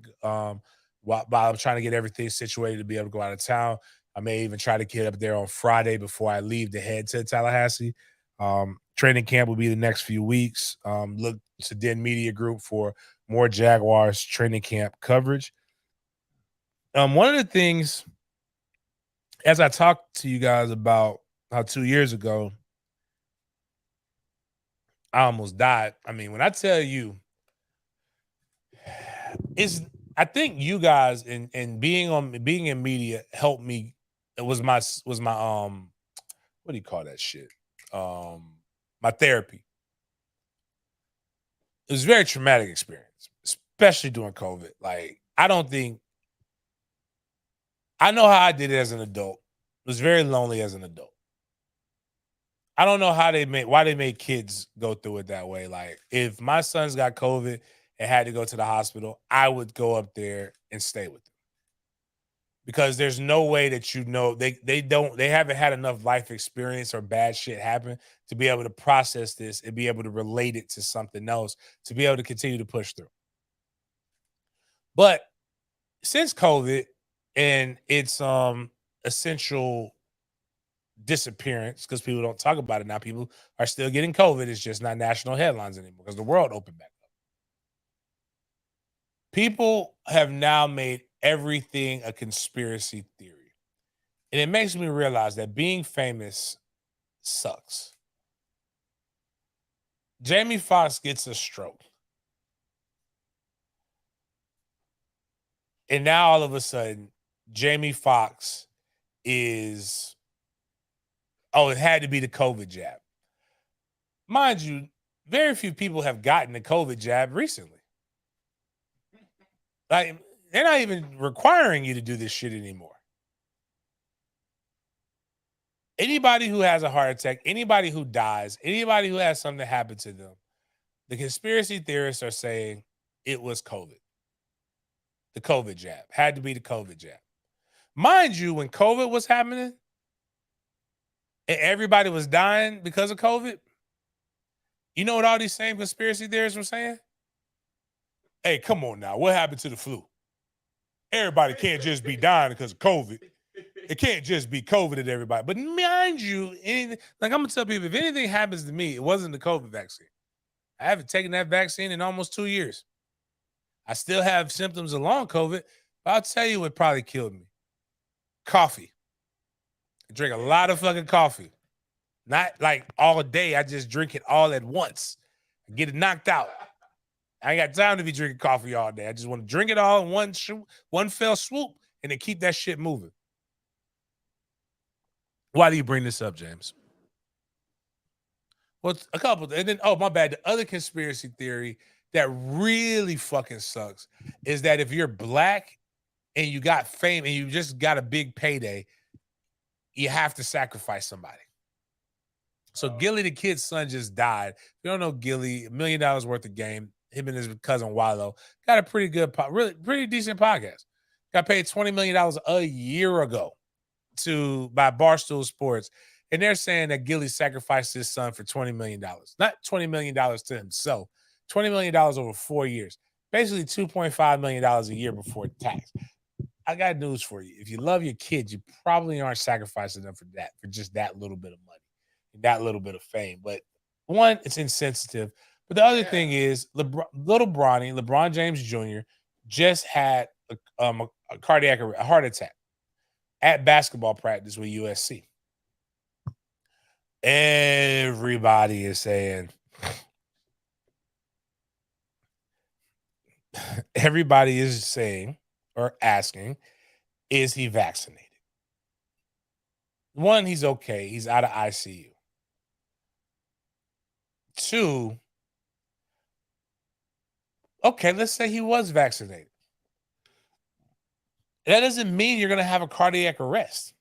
while I'm trying to get everything situated to be able to go out of town. I may even try to get up there on Friday before I leave to head to Tallahassee. Training camp will be the next few weeks. Look to Den Media Group for more Jaguars training camp coverage. One of the things as I talked to you guys about how 2 years ago I almost died. I mean, when I tell you, it's I think you guys and being in media helped me. It was my what do you call that shit? My therapy. It was a very traumatic experience, especially during COVID. Like, I don't think I know how I did it as an adult. It was very lonely as an adult. I don't know why they made kids go through it that way. Like, if my sons got COVID and had to go to the hospital, I would go up there and stay with them. Because there's no way that they haven't had enough life experience or bad shit happen to be able to process this and be able to relate it to something else to be able to continue to push through. But since COVID and its essential disappearance, because people don't talk about it now, people are still getting COVID. It's just not national headlines anymore because the world opened back up. People have now made everything a conspiracy theory. And it makes me realize that being famous sucks. Jamie Foxx gets a stroke. And now all of a sudden, Jamie Foxx is, it had to be the COVID jab. Mind you, very few people have gotten the COVID jab recently. Like, they're not even requiring you to do this shit anymore. Anybody who has a heart attack, anybody who dies, anybody who has something happen to them, the conspiracy theorists are saying it was COVID. The COVID jab. Had to be the COVID jab. Mind you, when COVID was happening and everybody was dying because of COVID, you know what all these same conspiracy theorists were saying? Hey, come on now. What happened to the flu? Everybody can't just be dying because of COVID. It can't just be COVID at everybody. But mind you, I'm going to tell people, if anything happens to me, it wasn't the COVID vaccine. I haven't taken that vaccine in almost 2 years. I still have symptoms of long COVID, but I'll tell you what probably killed me. Coffee. I drink a lot of fucking coffee. Not like all day. I just drink it all at once. I get it knocked out. I ain't got time to be drinking coffee all day. I just want to drink it all in one fell swoop and then keep that shit moving. Why do you bring this up, James? Well, a couple. And then, my bad. The other conspiracy theory that really fucking sucks is that if you're black and you got fame and you just got a big payday, you have to sacrifice somebody. So Gilly the Kid's son just died. If you don't know Gilly, $1 million worth of game. Him and his cousin Wallow got a pretty good, really pretty decent podcast. Got paid $20 million a year ago by Barstool Sports. And they're saying that Gilly sacrificed his son for $20 million. Not $20 million to himself. $20 million over 4 years. Basically $2.5 million a year before tax. I got news for you. If you love your kids, you probably aren't sacrificing them for just that little bit of money, that little bit of fame. But one, it's insensitive. But the other thing is, LeBron James Jr. just had a heart attack at basketball practice with USC. Everybody is saying, or asking, is he vaccinated? One, he's okay. He's out of ICU. Two, okay, let's say he was vaccinated. That doesn't mean you're going to have a cardiac arrest.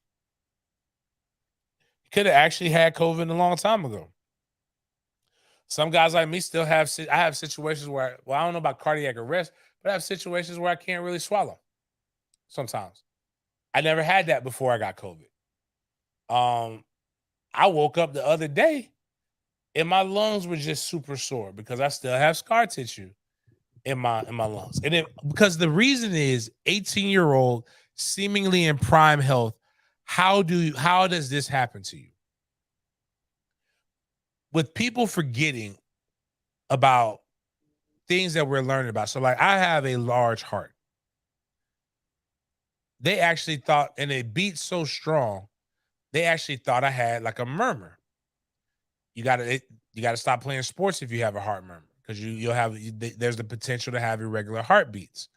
He could have actually had COVID a long time ago. Some guys like me still I have situations where, I don't know about cardiac arrest, but I have situations where I can't really swallow sometimes. I never had that before I got COVID. I woke up the other day and my lungs were just super sore because I still have scar tissue in my lungs. And because the reason is 18-year-old, seemingly in prime health, how does this happen to you? With people forgetting about things that we're learning about. So like, I have a large heart. they actually thought, and it beat so strong, they actually thought I had like a murmur. You gotta stop playing sports if you have a heart murmur, because there's the potential to have irregular heartbeats.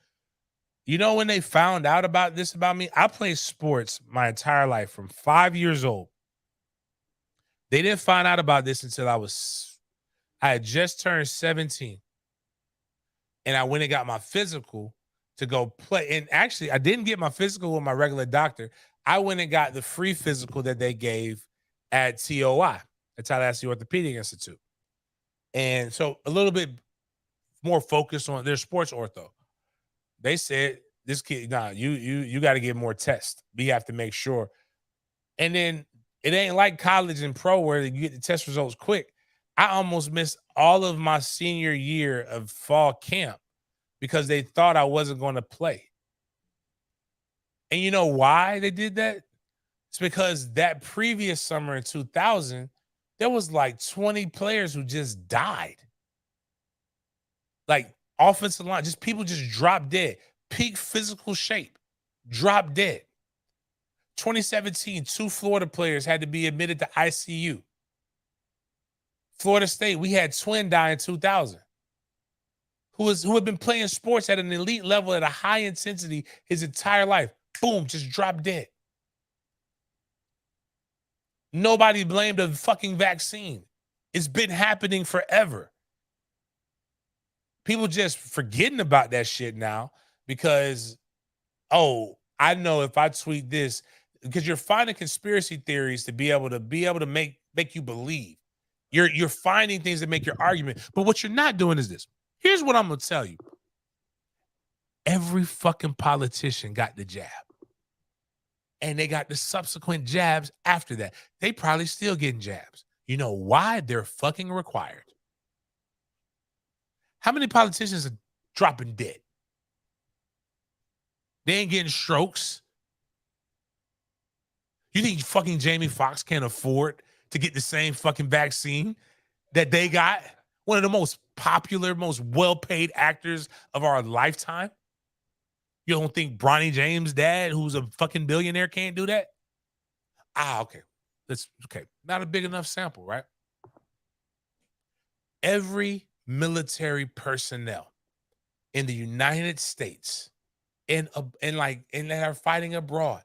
You know, when they found out about this about me, I played sports my entire life from 5 years old. They didn't find out about this until I had just turned 17. And I went and got my physical to go play. And actually, I didn't get my physical with my regular doctor. I went and got the free physical that they gave at TOI, the Tallahassee Orthopedic Institute. And so a little bit more focused on their sports ortho. They said, this kid, you got to get more tests. We have to make sure. And then it ain't like college and pro where you get the test results quick. I almost missed all of my senior year of fall camp because they thought I wasn't going to play. And you know why they did that? It's because that previous summer in 2000, there was like 20 players who just died. Like offensive line, just people just dropped dead. Peak physical shape, dropped dead. 2017, 2 Florida players had to be admitted to ICU. Florida State, we had Twin die in 2000, who had been playing sports at an elite level at a high intensity his entire life. Boom, just dropped dead. Nobody blamed a fucking vaccine. It's been happening forever. People just forgetting about that shit now because, oh, I know if I tweet this, because you're finding conspiracy theories to be able to make you believe. You're finding things that make your argument. But what you're not doing is this. Here's what I'm gonna tell you. Every fucking politician got the jab. And they got the subsequent jabs after that. They probably still getting jabs. You know why? They're fucking required. How many politicians are dropping dead? They ain't getting strokes. You think fucking Jamie Foxx can't afford to get the same fucking vaccine that they got? One of the most popular, most well-paid actors of our lifetime. You don't think Bronny James' dad, who's a fucking billionaire, can't do that? Okay. Okay. Not a big enough sample, right? Every military personnel in the United States and that are fighting abroad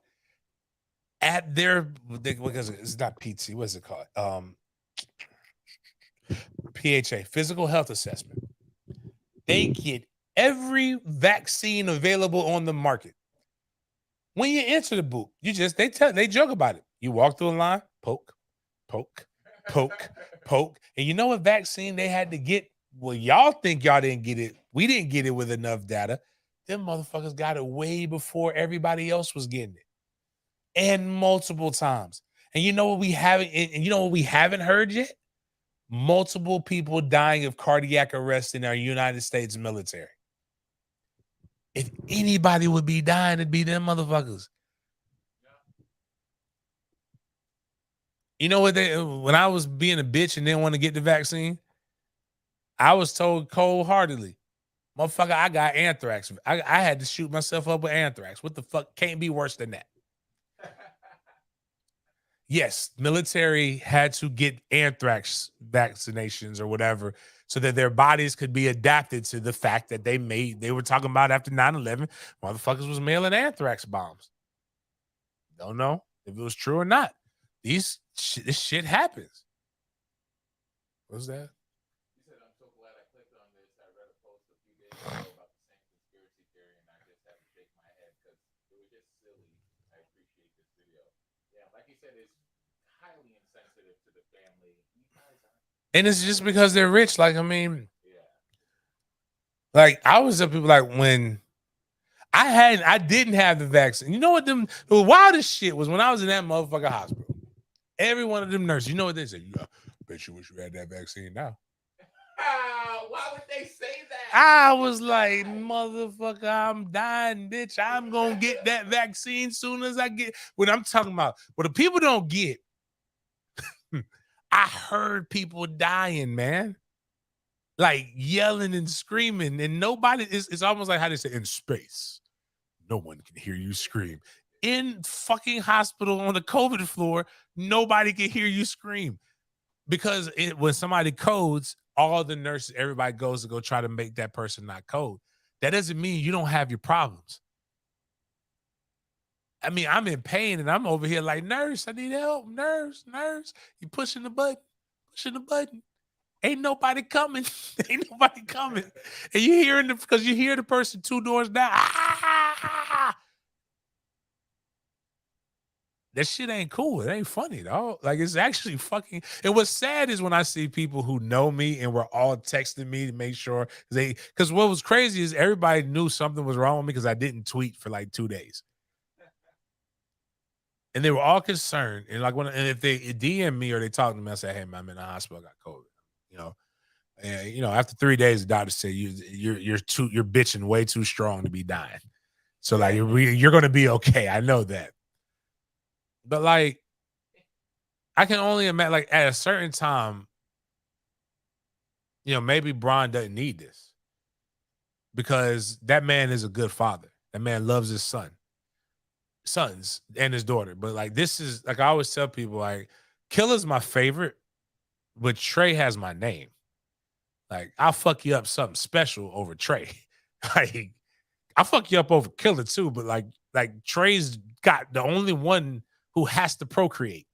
at because it's not PT, what's it called? PHA, physical health assessment. They get every vaccine available on the market. When you enter the booth, they joke about it. You walk through a line, poke, poke, poke, poke. And you know what vaccine they had to get? Well, y'all think y'all didn't get it. We didn't get it with enough data. Them motherfuckers got it way before everybody else was getting it. And multiple times. And you know what we haven't heard yet? Multiple people dying of cardiac arrest in our United States military. If anybody would be dying, it'd be them motherfuckers. You know what when I was being a bitch and didn't want to get the vaccine, I was told cold-heartedly, motherfucker, I got anthrax. I had to shoot myself up with anthrax. What the fuck? Can't be worse than that. Yes, military had to get anthrax vaccinations or whatever so that their bodies could be adapted to the fact that they were talking about after 9/11, motherfuckers was mailing anthrax bombs. Don't know if it was true or not. This shit happens. What's that? You said, I'm so glad I clicked on this. I read a post a few days ago about the same conspiracy theory, and I just had to shake my head because it was just silly. I appreciate this video. Yeah, like you said, it's highly insensitive to the family. You guys are. And it's just because they're rich. Like, I mean, like I was up people like when I didn't have the vaccine. You know what the wildest shit was when I was in that motherfucker hospital. Every one of them nurses, you know what they said? I bet you wish you had that vaccine now. Why would they say that? I was like, motherfucker, I'm dying, bitch. I'm gonna get that vaccine soon as I get what I'm talking about. What the people don't get. I heard people dying, man. Like yelling and screaming, and nobody it's almost like how they say in space. no one can hear you scream. In fucking hospital on the COVID floor, nobody can hear you scream. Because when somebody codes, all the nurses, everybody goes to go try to make that person not code. That doesn't mean you don't have your problems. I mean, I'm in pain and I'm over here like, nurse, I need help. Nurse. You pushing the button. Ain't nobody coming. Ain't nobody coming. And you hearing because you hear the person 2 doors down. That shit ain't cool. It ain't funny, dog. Like, it's actually fucking. And what's sad is when I see people who know me and were all texting me to make sure because what was crazy is everybody knew something was wrong with me because I didn't tweet for like 2 days. And they were all concerned. And like and if they DM me or they talk to me, I say, hey man, I'm in the hospital, I got COVID. You know. And you know, after 3 days, the doctor said you're bitching way too strong to be dying. So like you're gonna be okay. I know that. But like, I can only imagine, like, at a certain time, you know, maybe Bron doesn't need this because that man is a good father. That man loves his sons and his daughter. But like, this is like, I always tell people, like, Killer's my favorite, but Trey has my name. Like, I'll fuck you up something special over Trey. Like, I'll fuck you up over Killer too, but like Trey's got the only one who has to procreate.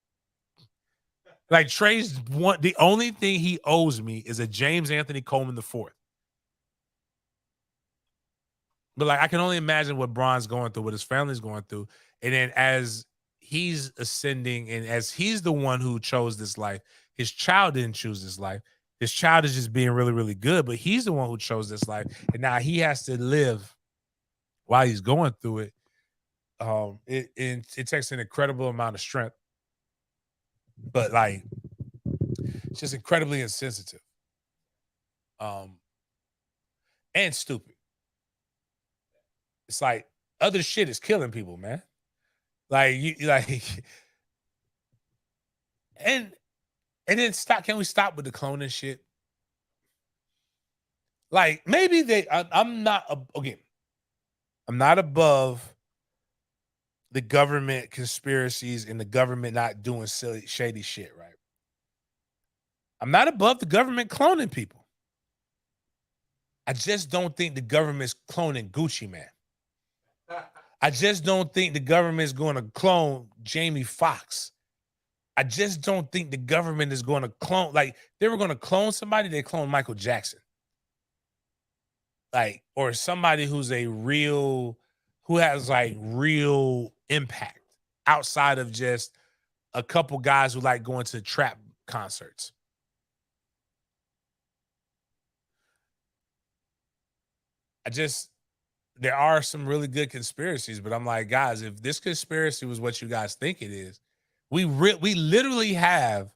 Like Trey's the only thing he owes me is a James Anthony Coleman IV. But like, I can only imagine what Bron's going through, what his family's going through. And then as he's ascending and as he's the one who chose this life, his child didn't choose this life. His child is just being really, really good, but he's the one who chose this life. And now he has to live while he's going through it. It takes an incredible amount of strength, but like, it's just incredibly insensitive, and stupid. It's like other shit is killing people, man. Like and then stop. Can we stop with the cloning shit? Like maybe I'm not above the government conspiracies and the government not doing silly, shady shit, right? I'm not above the government cloning people. I just don't think the government's cloning Gucci Man. I just don't think the government's going to clone Jamie Foxx. I just don't think the government is going to clone, like, they were going to clone somebody, they cloned Michael Jackson. Like, or somebody who has like real impact outside of just a couple guys who like going to trap concerts. There are some really good conspiracies, but I'm like, guys, if this conspiracy was what you guys think it is, we literally have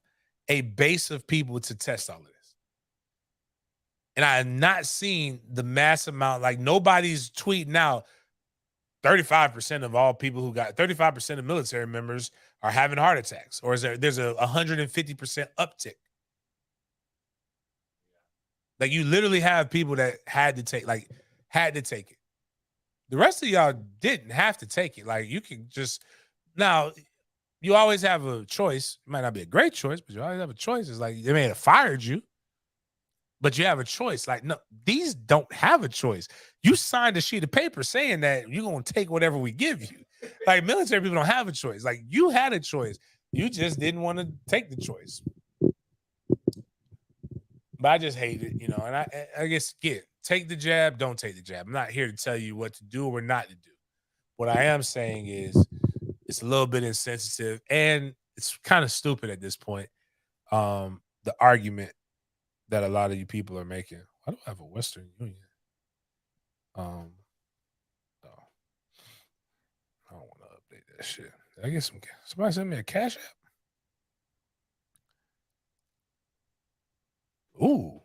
a base of people to test all of this. And I have not seen the mass amount, like nobody's tweeting out 35% of all people who got 35% of military members are having heart attacks, or there's a 150% uptick. Like you literally have people that had to take it. The rest of y'all didn't have to take it. Like you can just now. You always have a choice. It might not be a great choice, but you always have a choice. It's like they may have fired you, but you have a choice. Like, no, these don't have a choice. You signed a sheet of paper saying that you're going to take whatever we give you. Like, military people don't have a choice. Like, you had a choice. You just didn't want to take the choice. But I just hate it, you know. And I guess, take the jab, don't take the jab. I'm not here to tell you what to do or not to do. What I am saying is it's a little bit insensitive and it's kind of stupid at this point. The argument that a lot of you people are making. Why do I have a Western Union? Oh. I don't want to update that shit. Did I get somebody send me a Cash App? Ooh.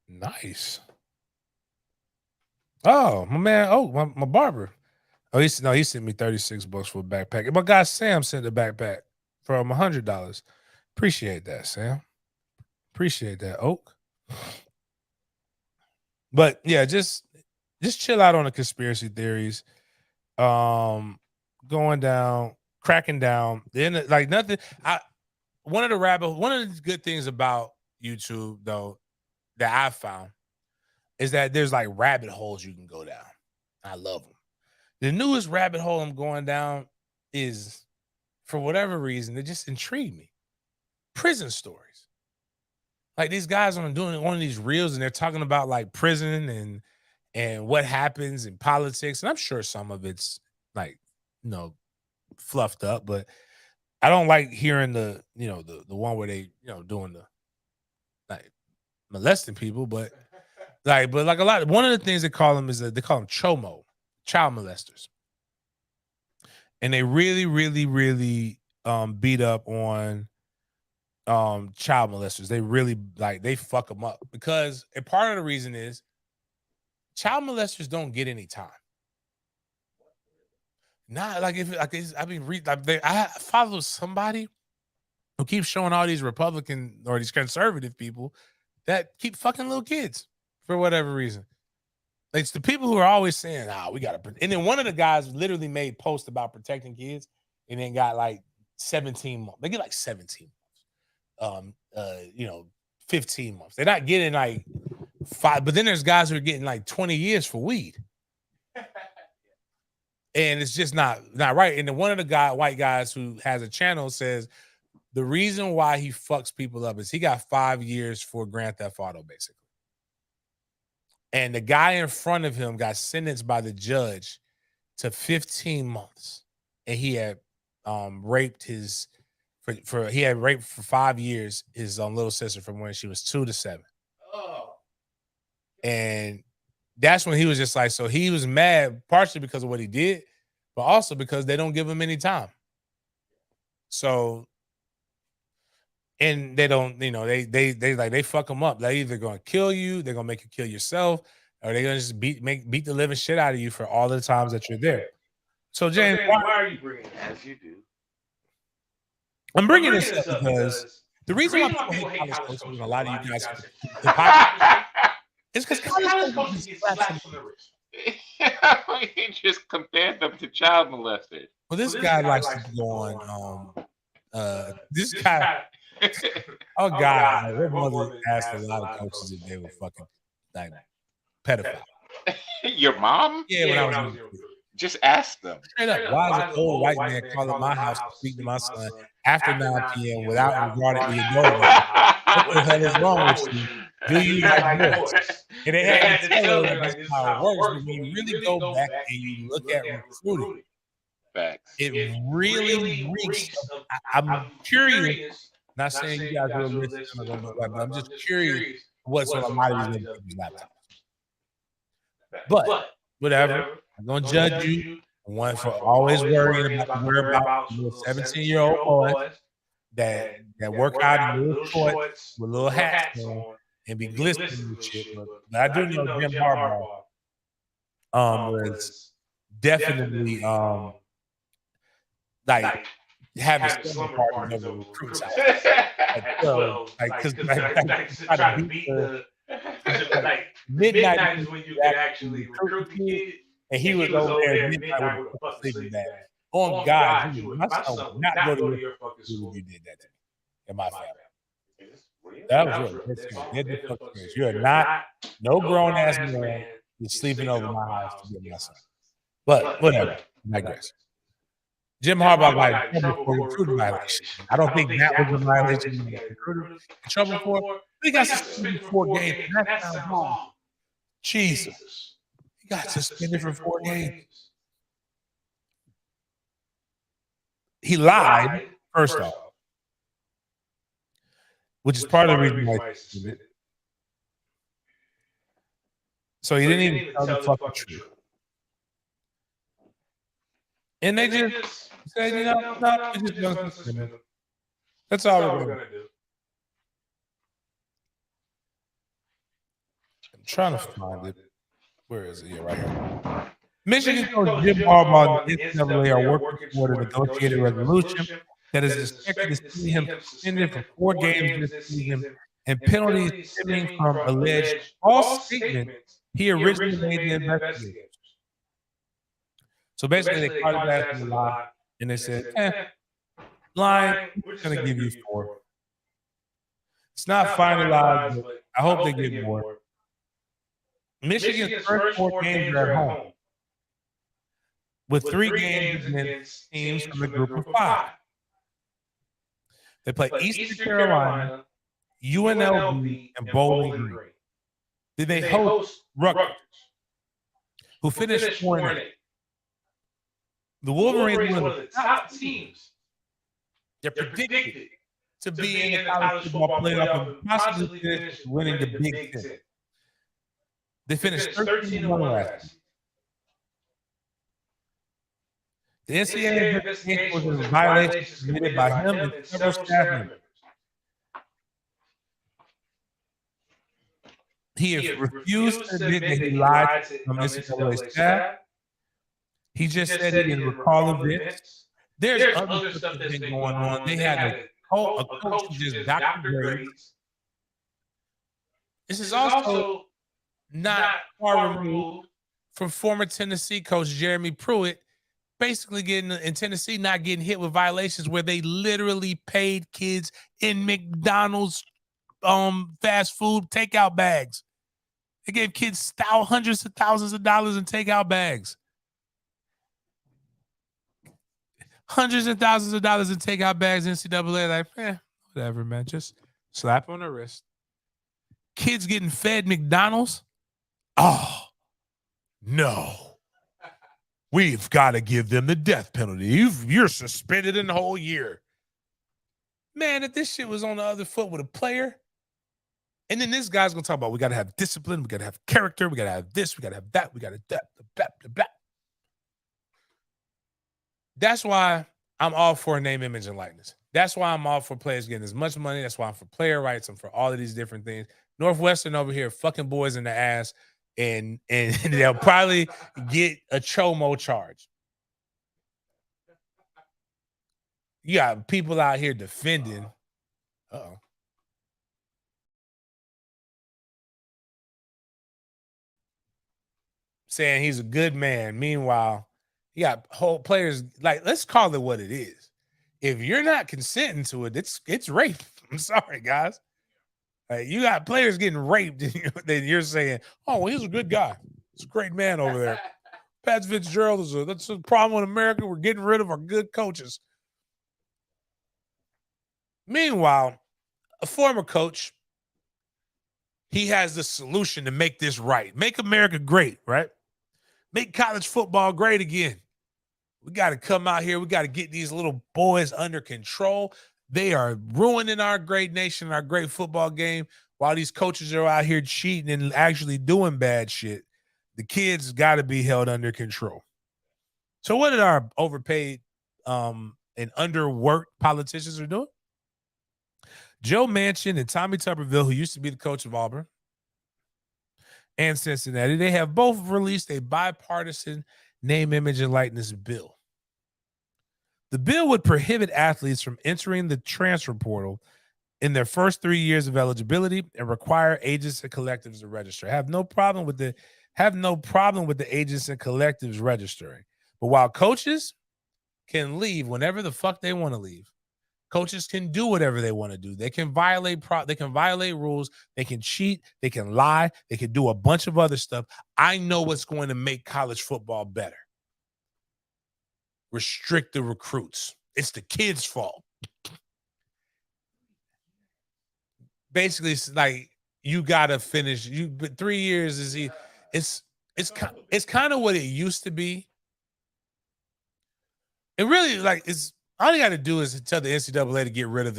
Nice. Oh, my man. Oh, my barber. Oh, he sent me $36 for a backpack. And my guy Sam sent a backpack for $100. Appreciate that, Sam. Appreciate that, Oak. But yeah, just just chill out on the conspiracy theories. Going down, cracking down. Then like nothing. One of the good things about YouTube though that I found is that there's like rabbit holes you can go down. I love them. The newest rabbit hole I'm going down is, for whatever reason, it just intrigued me. Prison stories. Like these guys are doing one of these reels and they're talking about like prison and what happens in politics. And I'm sure some of it's like, fluffed up, but I don't like hearing the one where they, doing the like molesting people, but like a lot. One of the things they call them is that they call them CHOMO, child molesters, and they really, really, really beat up on child molesters. They really they fuck them up because and part of the reason is child molesters don't get any time. Not like if like I mean I follow somebody who keeps showing all these Republican or these conservative people that keep fucking little kids for whatever reason. It's the people who are always saying, we gotta and then one of the guys literally made posts about protecting kids and then got like 17 months. They get like 17 months. 15 months. They're not getting like 5, but then there's guys who are getting like 20 years for weed. And it's just not right. And then one of the white guys who has a channel says the reason why he fucks people up is he got 5 years for Grand Theft Auto, basically. And the guy in front of him got sentenced by the judge to 15 months. And he had raped his for 5 years his little sister from when she was 2 to 7. Oh. And that's when he was just like, so he was mad partially because of what he did, but also because they don't give him any time. So, and they don't, they fuck him up. They're either gonna kill you, they're gonna make you kill yourself, or they're gonna just beat the living shit out of you for all the times that you're there. So James, why are you bringing it as you do? I'm bringing this up because the reason why people hate college coaches, and a lot of you guys, it's because college coaches get slapped on the wrist. You just compared them to child molesters. Well, this guy likes to go on. This guy. Oh God! Their mother asked a lot of coaches if they were fucking like pedophile. Your mom? Yeah, when I was just ask them. Straight up, why is an old white man calling my house to speak to my son after 9 p.m. without regarding the adult? What the hell is wrong with you? Do you like boys? And they had to tell them that's how it works. But when you really go back and you look at recruiting, it really reeks. I'm curious. Not saying you guys will listen, but I'm just curious what's on a lot of these laptops. But whatever, I'm gonna judge you. One for always worrying about the whereabouts of little 17-year-old boys that work out in little shorts with little hats on and be glistening and shit. But I do know Jim Harbaugh was definitely like having slumber parties over recruits out. Because try to beat the midnight is when you can actually recruit the kid. And he was over there at midnight with a sleeping bag. Oh God, my son would not go to your fucking school if you did that to me in my family. That was real. You are not no grown ass man is sleeping over my house to get my son. But whatever, I digress. Jim Harbaugh got in trouble for recruiting violation. I don't think that was a violation he got in trouble for. He got suspended for 4 games. That sounds wrong. Jesus. He got suspended for 4 games. He lied, first off, which is part of the reason why he's suspended. So he didn't even tell the fucking truth. And they just said, no, we're just going to suspend him. That's all we're going to do. I'm trying to find it. Where is it? Yeah, right here. Michigan coach Jim Harbaugh and the NCAA are working toward a negotiated resolution that is expected to see him suspended for 4 games this season and penalties stemming from alleged false statements He originally made the investigators. So basically, they caught his ass in the lie, and they said, lying, we're just going to give you 4. It's not finalized, but I hope they get more. Michigan's first 4 games are at home, with 3 games against teams from the group of 5. They play Eastern Carolina, UNLV, and Bowling Green. Then they host Rutgers, who finished 4-8. The Wolverines are one of the top teams. They're predicted to be in the college football playoff and possibly finish winning the Big Ten. They finished 13-1 last season. The NCAA investigation was a violation committed by him and several staff members. He has refused to admit that he lied to NCAA staff. He just said he didn't recall events. There's other stuff that's been going on. They had a coach who just got the grades. This is also not far removed from former Tennessee coach Jeremy Pruitt basically getting in Tennessee, not getting hit with violations where they literally paid kids in McDonald's fast food takeout bags. They gave kids hundreds of thousands of dollars in takeout bags. Hundreds of thousands of dollars in takeout bags. NCAA like, whatever, man. Just slap on the wrist. Kids getting fed McDonald's. Oh, no. We've got to give them the death penalty. You're suspended in the whole year. Man, if this shit was on the other foot with a player, and then this guy's going to talk about we got to have discipline, we got to have character, we got to have this, we got to have that, we got to that, blah, blah, blah. That's why I'm all for name, image, and likeness. That's why I'm all for players getting as much money. That's why I'm for player rights. I'm for all of these different things. Northwestern over here fucking boys in the ass, and they'll probably get a CHOMO charge. You got people out here defending. Uh-oh. Saying he's a good man. Meanwhile, you got whole players, like, let's call it what it is. If you're not consenting to it, it's rape. I'm sorry, guys. You got players getting raped, then you're saying, oh, well, he's a good guy. He's a great man over there. Pat Fitzgerald that's a problem in America. We're getting rid of our good coaches. Meanwhile, a former coach, he has the solution to make this right. Make America great, right? Make college football great again. We got to come out here. We got to get these little boys under control. They are ruining our great nation, our great football game, while these coaches are out here cheating and actually doing bad shit. The kids got to be held under control. So what did our overpaid and underworked politicians are doing? Joe Manchin and Tommy Tuberville, who used to be the coach of Auburn and Cincinnati, they have both released a bipartisan name, image, and likeness bill. The bill would prohibit athletes from entering the transfer portal in their first 3 years of eligibility and require agents and collectives to register. Have no problem with the agents and collectives registering. But while coaches can leave whenever the fuck they want to leave, coaches can do whatever they want to do. They can violate rules. They can cheat. They can lie. They can do a bunch of other stuff. I know what's going to make college football better. Restrict the recruits. It's the kids' fault. Basically, it's like you gotta finish. But 3 years is it's kind of what it used to be. It really it's all you got to do is tell the NCAA to get rid of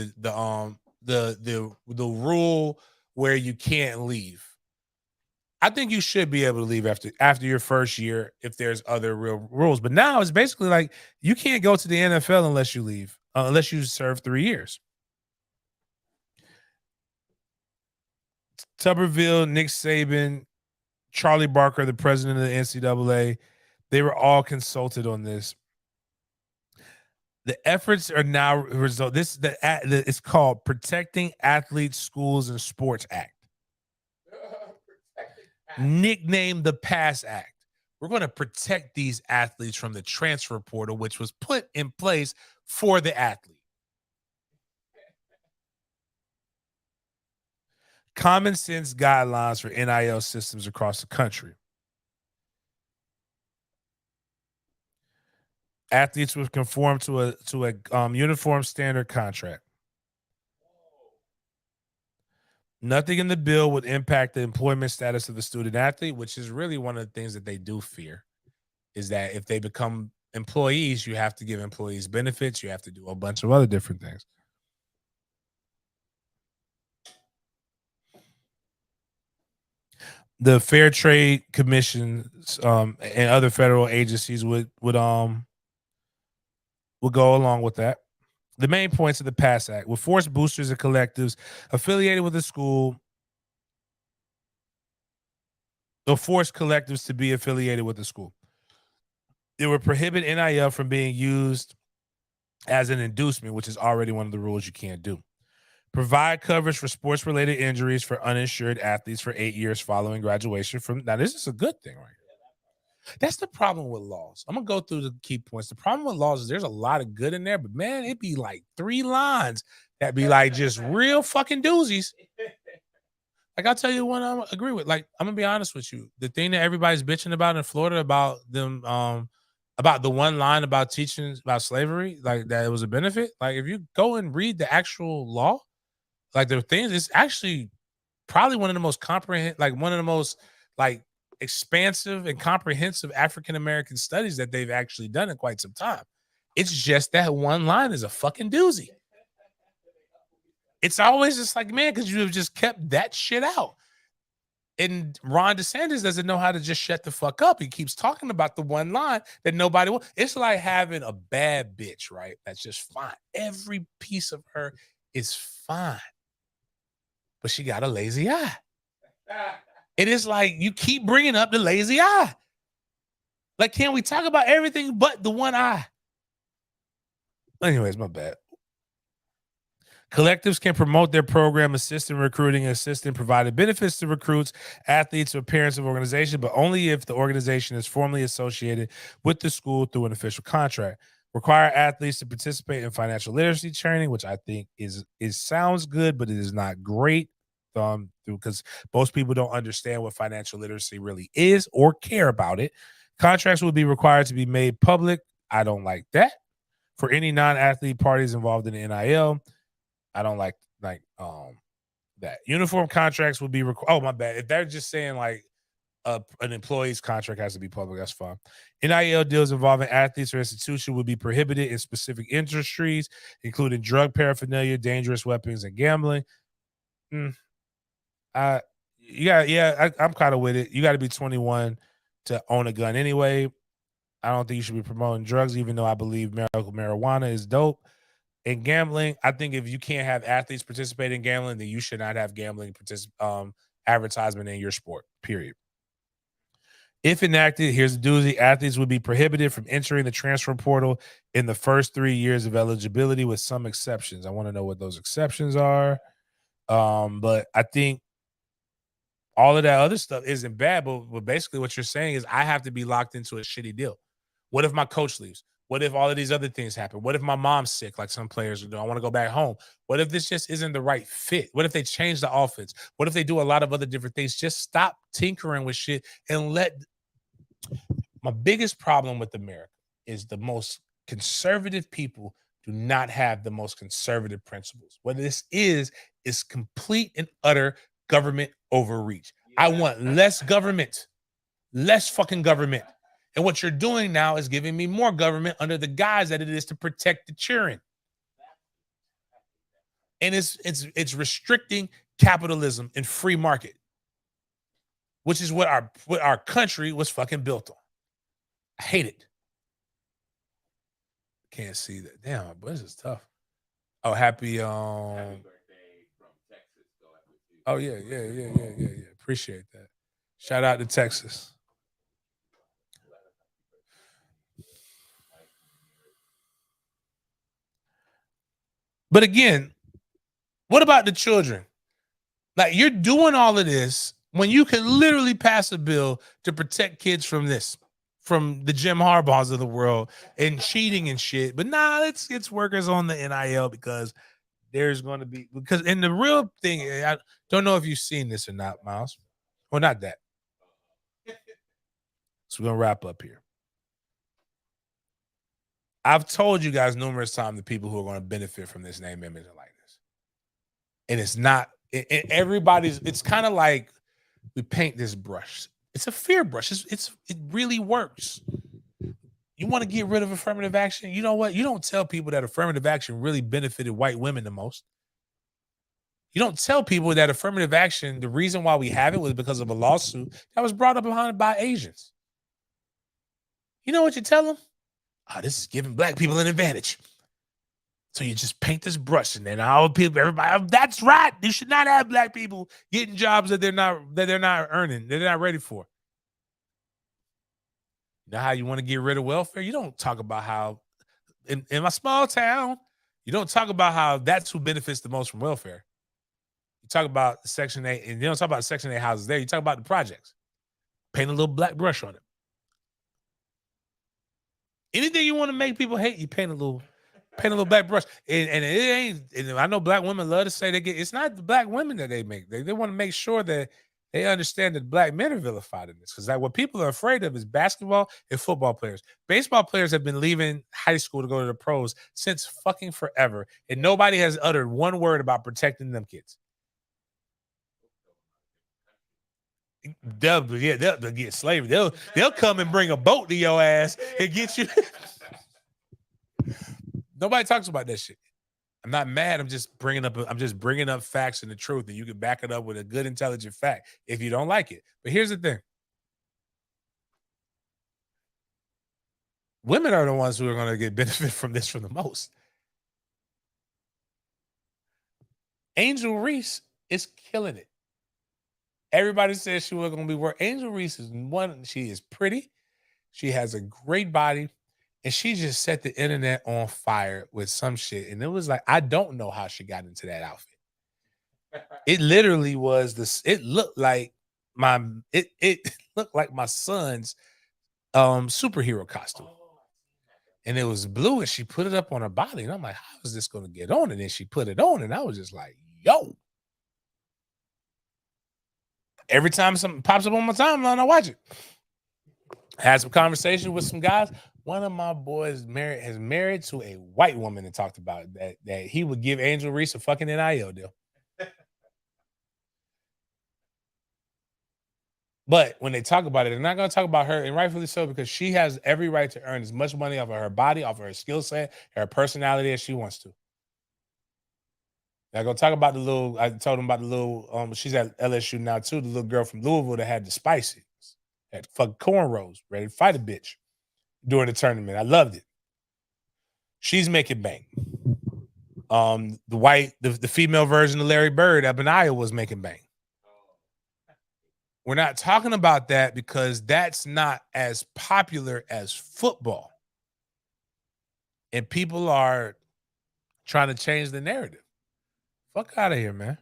the rule where you can't leave. I think you should be able to leave after your first year if there's other real rules. But now it's basically like you can't go to the NFL unless you leave, unless you serve 3 years. Tuberville, Nick Saban, Charlie Barker, the president of the NCAA, they were all consulted on this. The efforts are now result. It's called Protecting Athletes, Schools, and Sports Act. nicknamed the Pass Act. We're going to protect these athletes from the transfer portal, which was put in place for the athlete. Common sense guidelines for NIL systems across the country. Athletes would conform to a uniform standard contract. Nothing in the bill would impact the employment status of the student athlete, which is really one of the things that they do fear, is that if they become employees, you have to give employees benefits. You have to do a bunch of other different things. The Fair Trade Commission and other federal agencies would go along with that. The main points of the PASS Act will force boosters and collectives affiliated with the school. They'll force collectives to be affiliated with the school. It would prohibit NIL from being used as an inducement, which is already one of the rules you can't do. Provide coverage for sports-related injuries for uninsured athletes for 8 years following graduation from. Now, this is a good thing, right? That's the problem with laws. I'm gonna go through the key points. The problem with laws is there's a lot of good in there, but man, it'd be like 3 lines that be like just real fucking doozies. Like, I'll tell you one I agree with. Like, I'm gonna be honest with you. The thing that everybody's bitching about in Florida about them, about the one line about teaching about slavery, like that it was a benefit. Like, if you go and read the actual law, like the things, it's actually probably one of the most one of the most like expansive and comprehensive African American studies that they've actually done in quite some time. It's just that one line is a fucking doozy. It's always just like, man, because you have just kept that shit out. And Ron DeSantis doesn't know how to just shut the fuck up. He keeps talking about the one line that nobody wants. It's like having a bad bitch, right? That's just fine. Every piece of her is fine. But she got a lazy eye. It is like you keep bringing up the lazy eye. Like, can we talk about everything but the one eye? Anyways, my bad. Collectives can promote their program, assist in recruiting, assist in providing benefits to recruits, athletes, or parents of organization, but only if the organization is formally associated with the school through an official contract. Require athletes to participate in financial literacy training, which I think is sounds good, but it is not great. Because most people don't understand what financial literacy really is or care about it. Contracts will be required to be made public. I don't like that. For any non-athlete parties involved in the NIL, I don't like that. Uniform contracts will be required. Oh, my bad. If they're just saying like an employee's contract has to be public, that's fine. NIL deals involving athletes or institutions will be prohibited in specific industries, including drug paraphernalia, dangerous weapons, and gambling. I'm kind of with it. You got to be 21 to own a gun anyway. I don't think you should be promoting drugs, even though I believe marijuana is dope. And gambling, I think if you can't have athletes participate in gambling, then you should not have gambling advertisement in your sport, period. If enacted, here's the doozy. Athletes would be prohibited from entering the transfer portal in the first 3 years of eligibility with some exceptions. I want to know what those exceptions are. But I think all of that other stuff isn't bad, but basically what you're saying is I have to be locked into a shitty deal. What if my coach leaves? What if all of these other things happen? What if my mom's sick, like some players do? I want to go back home. What if this just isn't the right fit? What if they change the offense? What if they do a lot of other different things? Just stop tinkering with shit and let. My biggest problem with America is the most conservative people do not have the most conservative principles. What this is complete and utter government overreach. I want less government, less fucking government. And what you're doing now is giving me more government under the guise that it is to protect the children. And it's restricting capitalism and free market, which is what our country was fucking built on. I hate it. Can't see that. Damn, but this is tough. Oh, happy birthday from Texas. Oh, yeah. Appreciate that. Shout out to Texas. But again, what about the children? Like, you're doing all of this when you can literally pass a bill to protect kids from this, from the Jim Harbaughs of the world and cheating and shit. But nah, it's workers on the NIL because there's going to be, because in the real thing, I don't know if you've seen this or not, Miles. Well, not that. So we're going to wrap up here. I've told you guys numerous times the people who are going to benefit from this name, image, and likeness. And it's not, everybody's, it's kind of like we paint this brush. It's a fear brush. It really works. You want to get rid of affirmative action? You know what? You don't tell people that affirmative action really benefited white women the most. You don't tell people that affirmative action, the reason why we have it was because of a lawsuit that was brought up behind by Asians. You know what you tell them? Oh, this is giving black people an advantage. So you just paint this brush, and then all people, everybody, that's right. You should not have black people getting jobs that they're not earning, that they're not ready for. You know how you want to get rid of welfare? You don't talk about how in my small town, you don't talk about how that's who benefits the most from welfare. You talk about the Section 8, and you don't talk about Section 8 houses there. You talk about the projects. Paint a little black brush on it. Anything you want to make people hate, you paint a little black brush. And it ain't, and I know black women love to say it's not the black women that they make. They want to make sure that they understand that black men are vilified in this. Because like what people are afraid of is basketball and football players. Baseball players have been leaving high school to go to the pros since fucking forever. And nobody has uttered one word about protecting them kids. They'll get slavery. They'll come and bring a boat to your ass and get you. Nobody talks about that shit. I'm not mad. I'm just bringing up facts and the truth, and you can back it up with a good, intelligent fact if you don't like it. But here's the thing: women are the ones who are going to get benefit from this from the most. Angel Reese is killing it. Everybody says she was going to be work. Angel Reese is one. She is pretty. She has a great body. And she just set the internet on fire with some shit. And it was like, I don't know how she got into that outfit. It literally was this. It looked like it looked like my son's superhero costume. And it was blue, and she put it up on her body. And I'm like, how is this going to get on? And then she put it on, and I was just like, yo. Every time something pops up on my timeline, I watch it. Had some conversation with some guys. One of my boys is married to a white woman and talked about that he would give Angel Reese a fucking NIL deal. But when they talk about it, they're not going to talk about her, and rightfully so, because she has every right to earn as much money off of her body, off of her skill set, her personality as she wants to. They're going to talk about I told them about the little, she's at LSU now too, the little girl from Louisville that had the spicy, had fucking cornrows, ready to fight a bitch during the tournament. I loved it. She's making bank. The female version of Larry Bird up in Iowa was making bank. We're not talking about that because that's not as popular as football. And people are trying to change the narrative. Fuck out of here, man.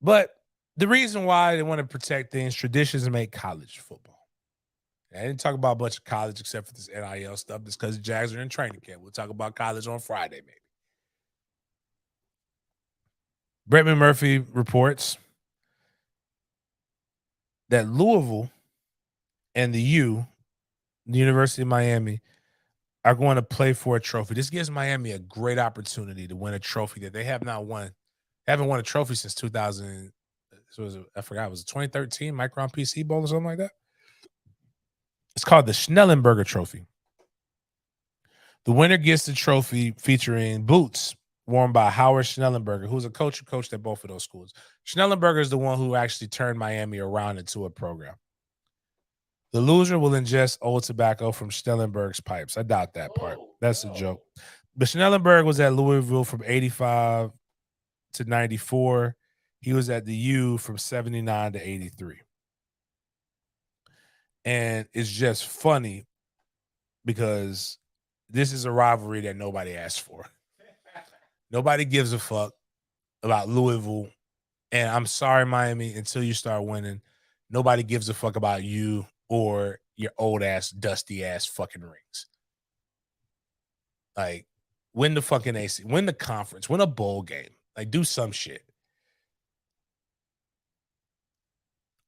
But the reason why they want to protect things, traditions make college football. I didn't talk about a bunch of college except for this NIL stuff. It's because the Jags are in training camp. We'll talk about college on Friday, maybe. Brett McMurphy reports that Louisville and the University of Miami, are going to play for a trophy. This gives Miami a great opportunity to win a trophy that they have not won. They haven't won a trophy since 2000. I forgot, it was a 2013 Micron PC Bowl or something like that. It's called the Schnellenberger Trophy. The winner gets the trophy featuring boots worn by Howard Schnellenberger, who's a coach who coached at both of those schools. Schnellenberger is the one who actually turned Miami around into a program. The loser will ingest old tobacco from Schnellenberg's pipes. I doubt that part. That's a joke. But Schnellenberg was at Louisville from 85 to 94. He was at the U from 79 to 83. And it's just funny because this is a rivalry that nobody asked for. Nobody gives a fuck about Louisville. And I'm sorry, Miami, until you start winning, nobody gives a fuck about you or your old ass, dusty ass fucking rings. Like, win the fucking AC, win the conference, win a bowl game. Like, do some shit.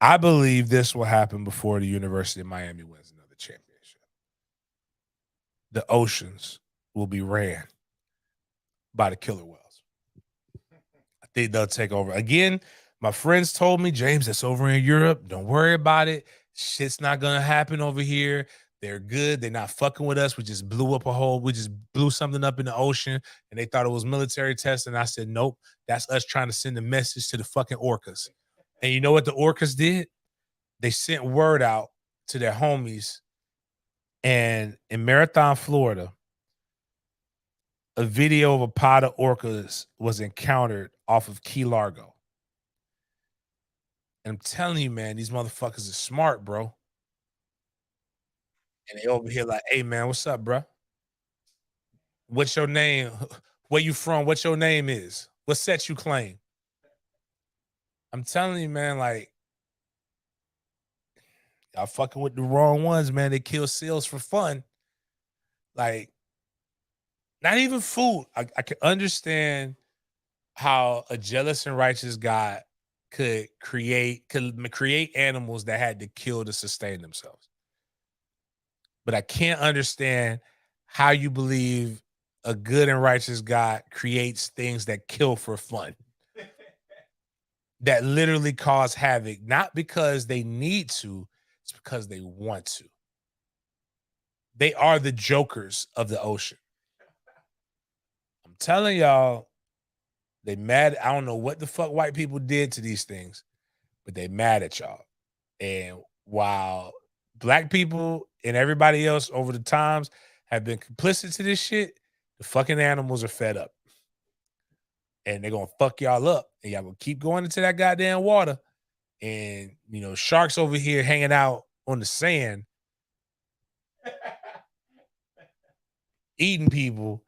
I believe this will happen before the University of Miami wins another championship. The oceans will be ran by the killer whales. I think they'll take over. Again, my friends told me, James, that's over in Europe. Don't worry about it. Shit's not going to happen over here. They're good. They're not fucking with us. We just blew up a hole. We just blew something up in the ocean, and they thought it was military tests. And I said, nope, that's us trying to send a message to the fucking orcas. And you know what the orcas did? They sent word out to their homies. And in Marathon, Florida, a video of a pod of orcas was encountered off of Key Largo. And I'm telling you, man, these motherfuckers are smart, bro. And they over here like, hey, man, what's up, bro? What's your name? Where you from? What your name is? What set you claim? I'm telling you, man, like, y'all fucking with the wrong ones, man. They kill seals for fun. Like, not even food. I can understand how a jealous and righteous God could create animals that had to kill to sustain themselves. But I can't understand how you believe a good and righteous God creates things that kill for fun. That literally cause havoc, not because they need to, it's because they want to. They are the jokers of the ocean. I'm telling y'all, they mad. I don't know what the fuck white people did to these things, but they mad at y'all. And while black people and everybody else over the times have been complicit to this shit, the fucking animals are fed up. And they're gonna fuck y'all up. And y'all gonna keep going into that goddamn water. And you know, sharks over here hanging out on the sand, eating people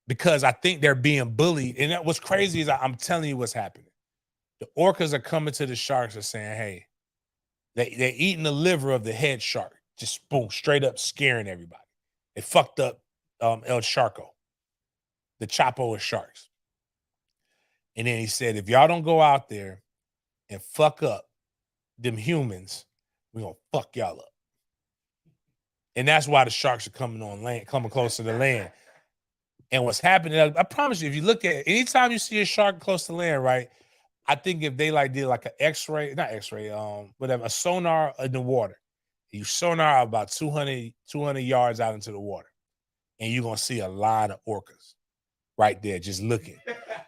because I think they're being bullied. And what's crazy is I'm telling you what's happening. The orcas are coming to the sharks and saying, hey, they're eating the liver of the head shark. Just boom, straight up scaring everybody. They fucked up El Charco, the Chapo of sharks. And then he said, if y'all don't go out there and fuck up them humans, we're going to fuck y'all up. And that's why the sharks are coming on land, coming close to the land. And what's happening, I promise you, if you look at anytime you see a shark close to land, right? I think if they like did like an X-ray, not X-ray, whatever, a sonar in the water, you sonar about 200 yards out into the water, and you're gonna see a line of orcas right there, just looking,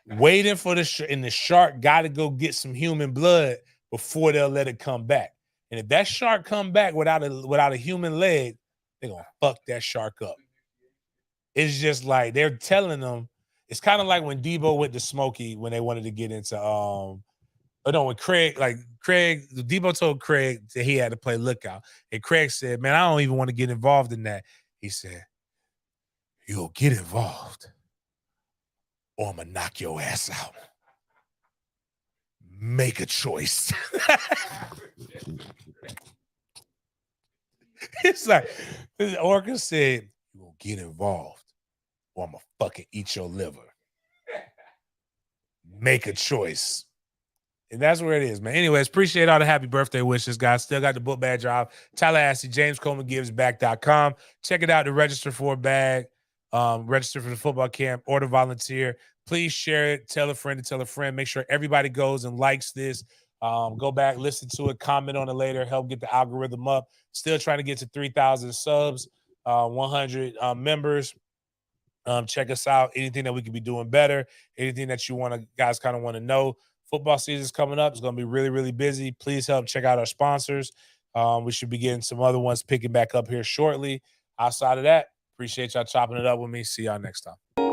waiting for and the shark got to go get some human blood before they'll let it come back. And if that shark come back without a human leg, they're gonna fuck that shark up. It's just like they're telling them. It's kind of like when Debo went to Smokey when they wanted to get into when Debo told Craig that he had to play lookout. And Craig said, man, I don't even want to get involved in that. He said, you'll get involved or I'm going to knock your ass out. Make a choice. It's like, the orca said, you're going to get involved or I'm going to fucking eat your liver. Make a choice. And that's where it is, man. Anyways, appreciate all the happy birthday wishes, guys. Still got the book bag drop. Tallahassee, JamesColemanGivesBack.com. Check it out to register for a bag, register for the football camp, or to volunteer. Please share it. Tell a friend to tell a friend. Make sure everybody goes and likes this. Go back, listen to it, comment on it later, help get the algorithm up. Still trying to get to 3,000 subs, 100 members. Check us out. Anything that we could be doing better, anything that you guys kind of want to know. Football season is coming up. It's going to be really, really busy. Please help check out our sponsors. We should be getting some other ones picking back up here shortly. Outside of that, appreciate y'all chopping it up with me. See y'all next time.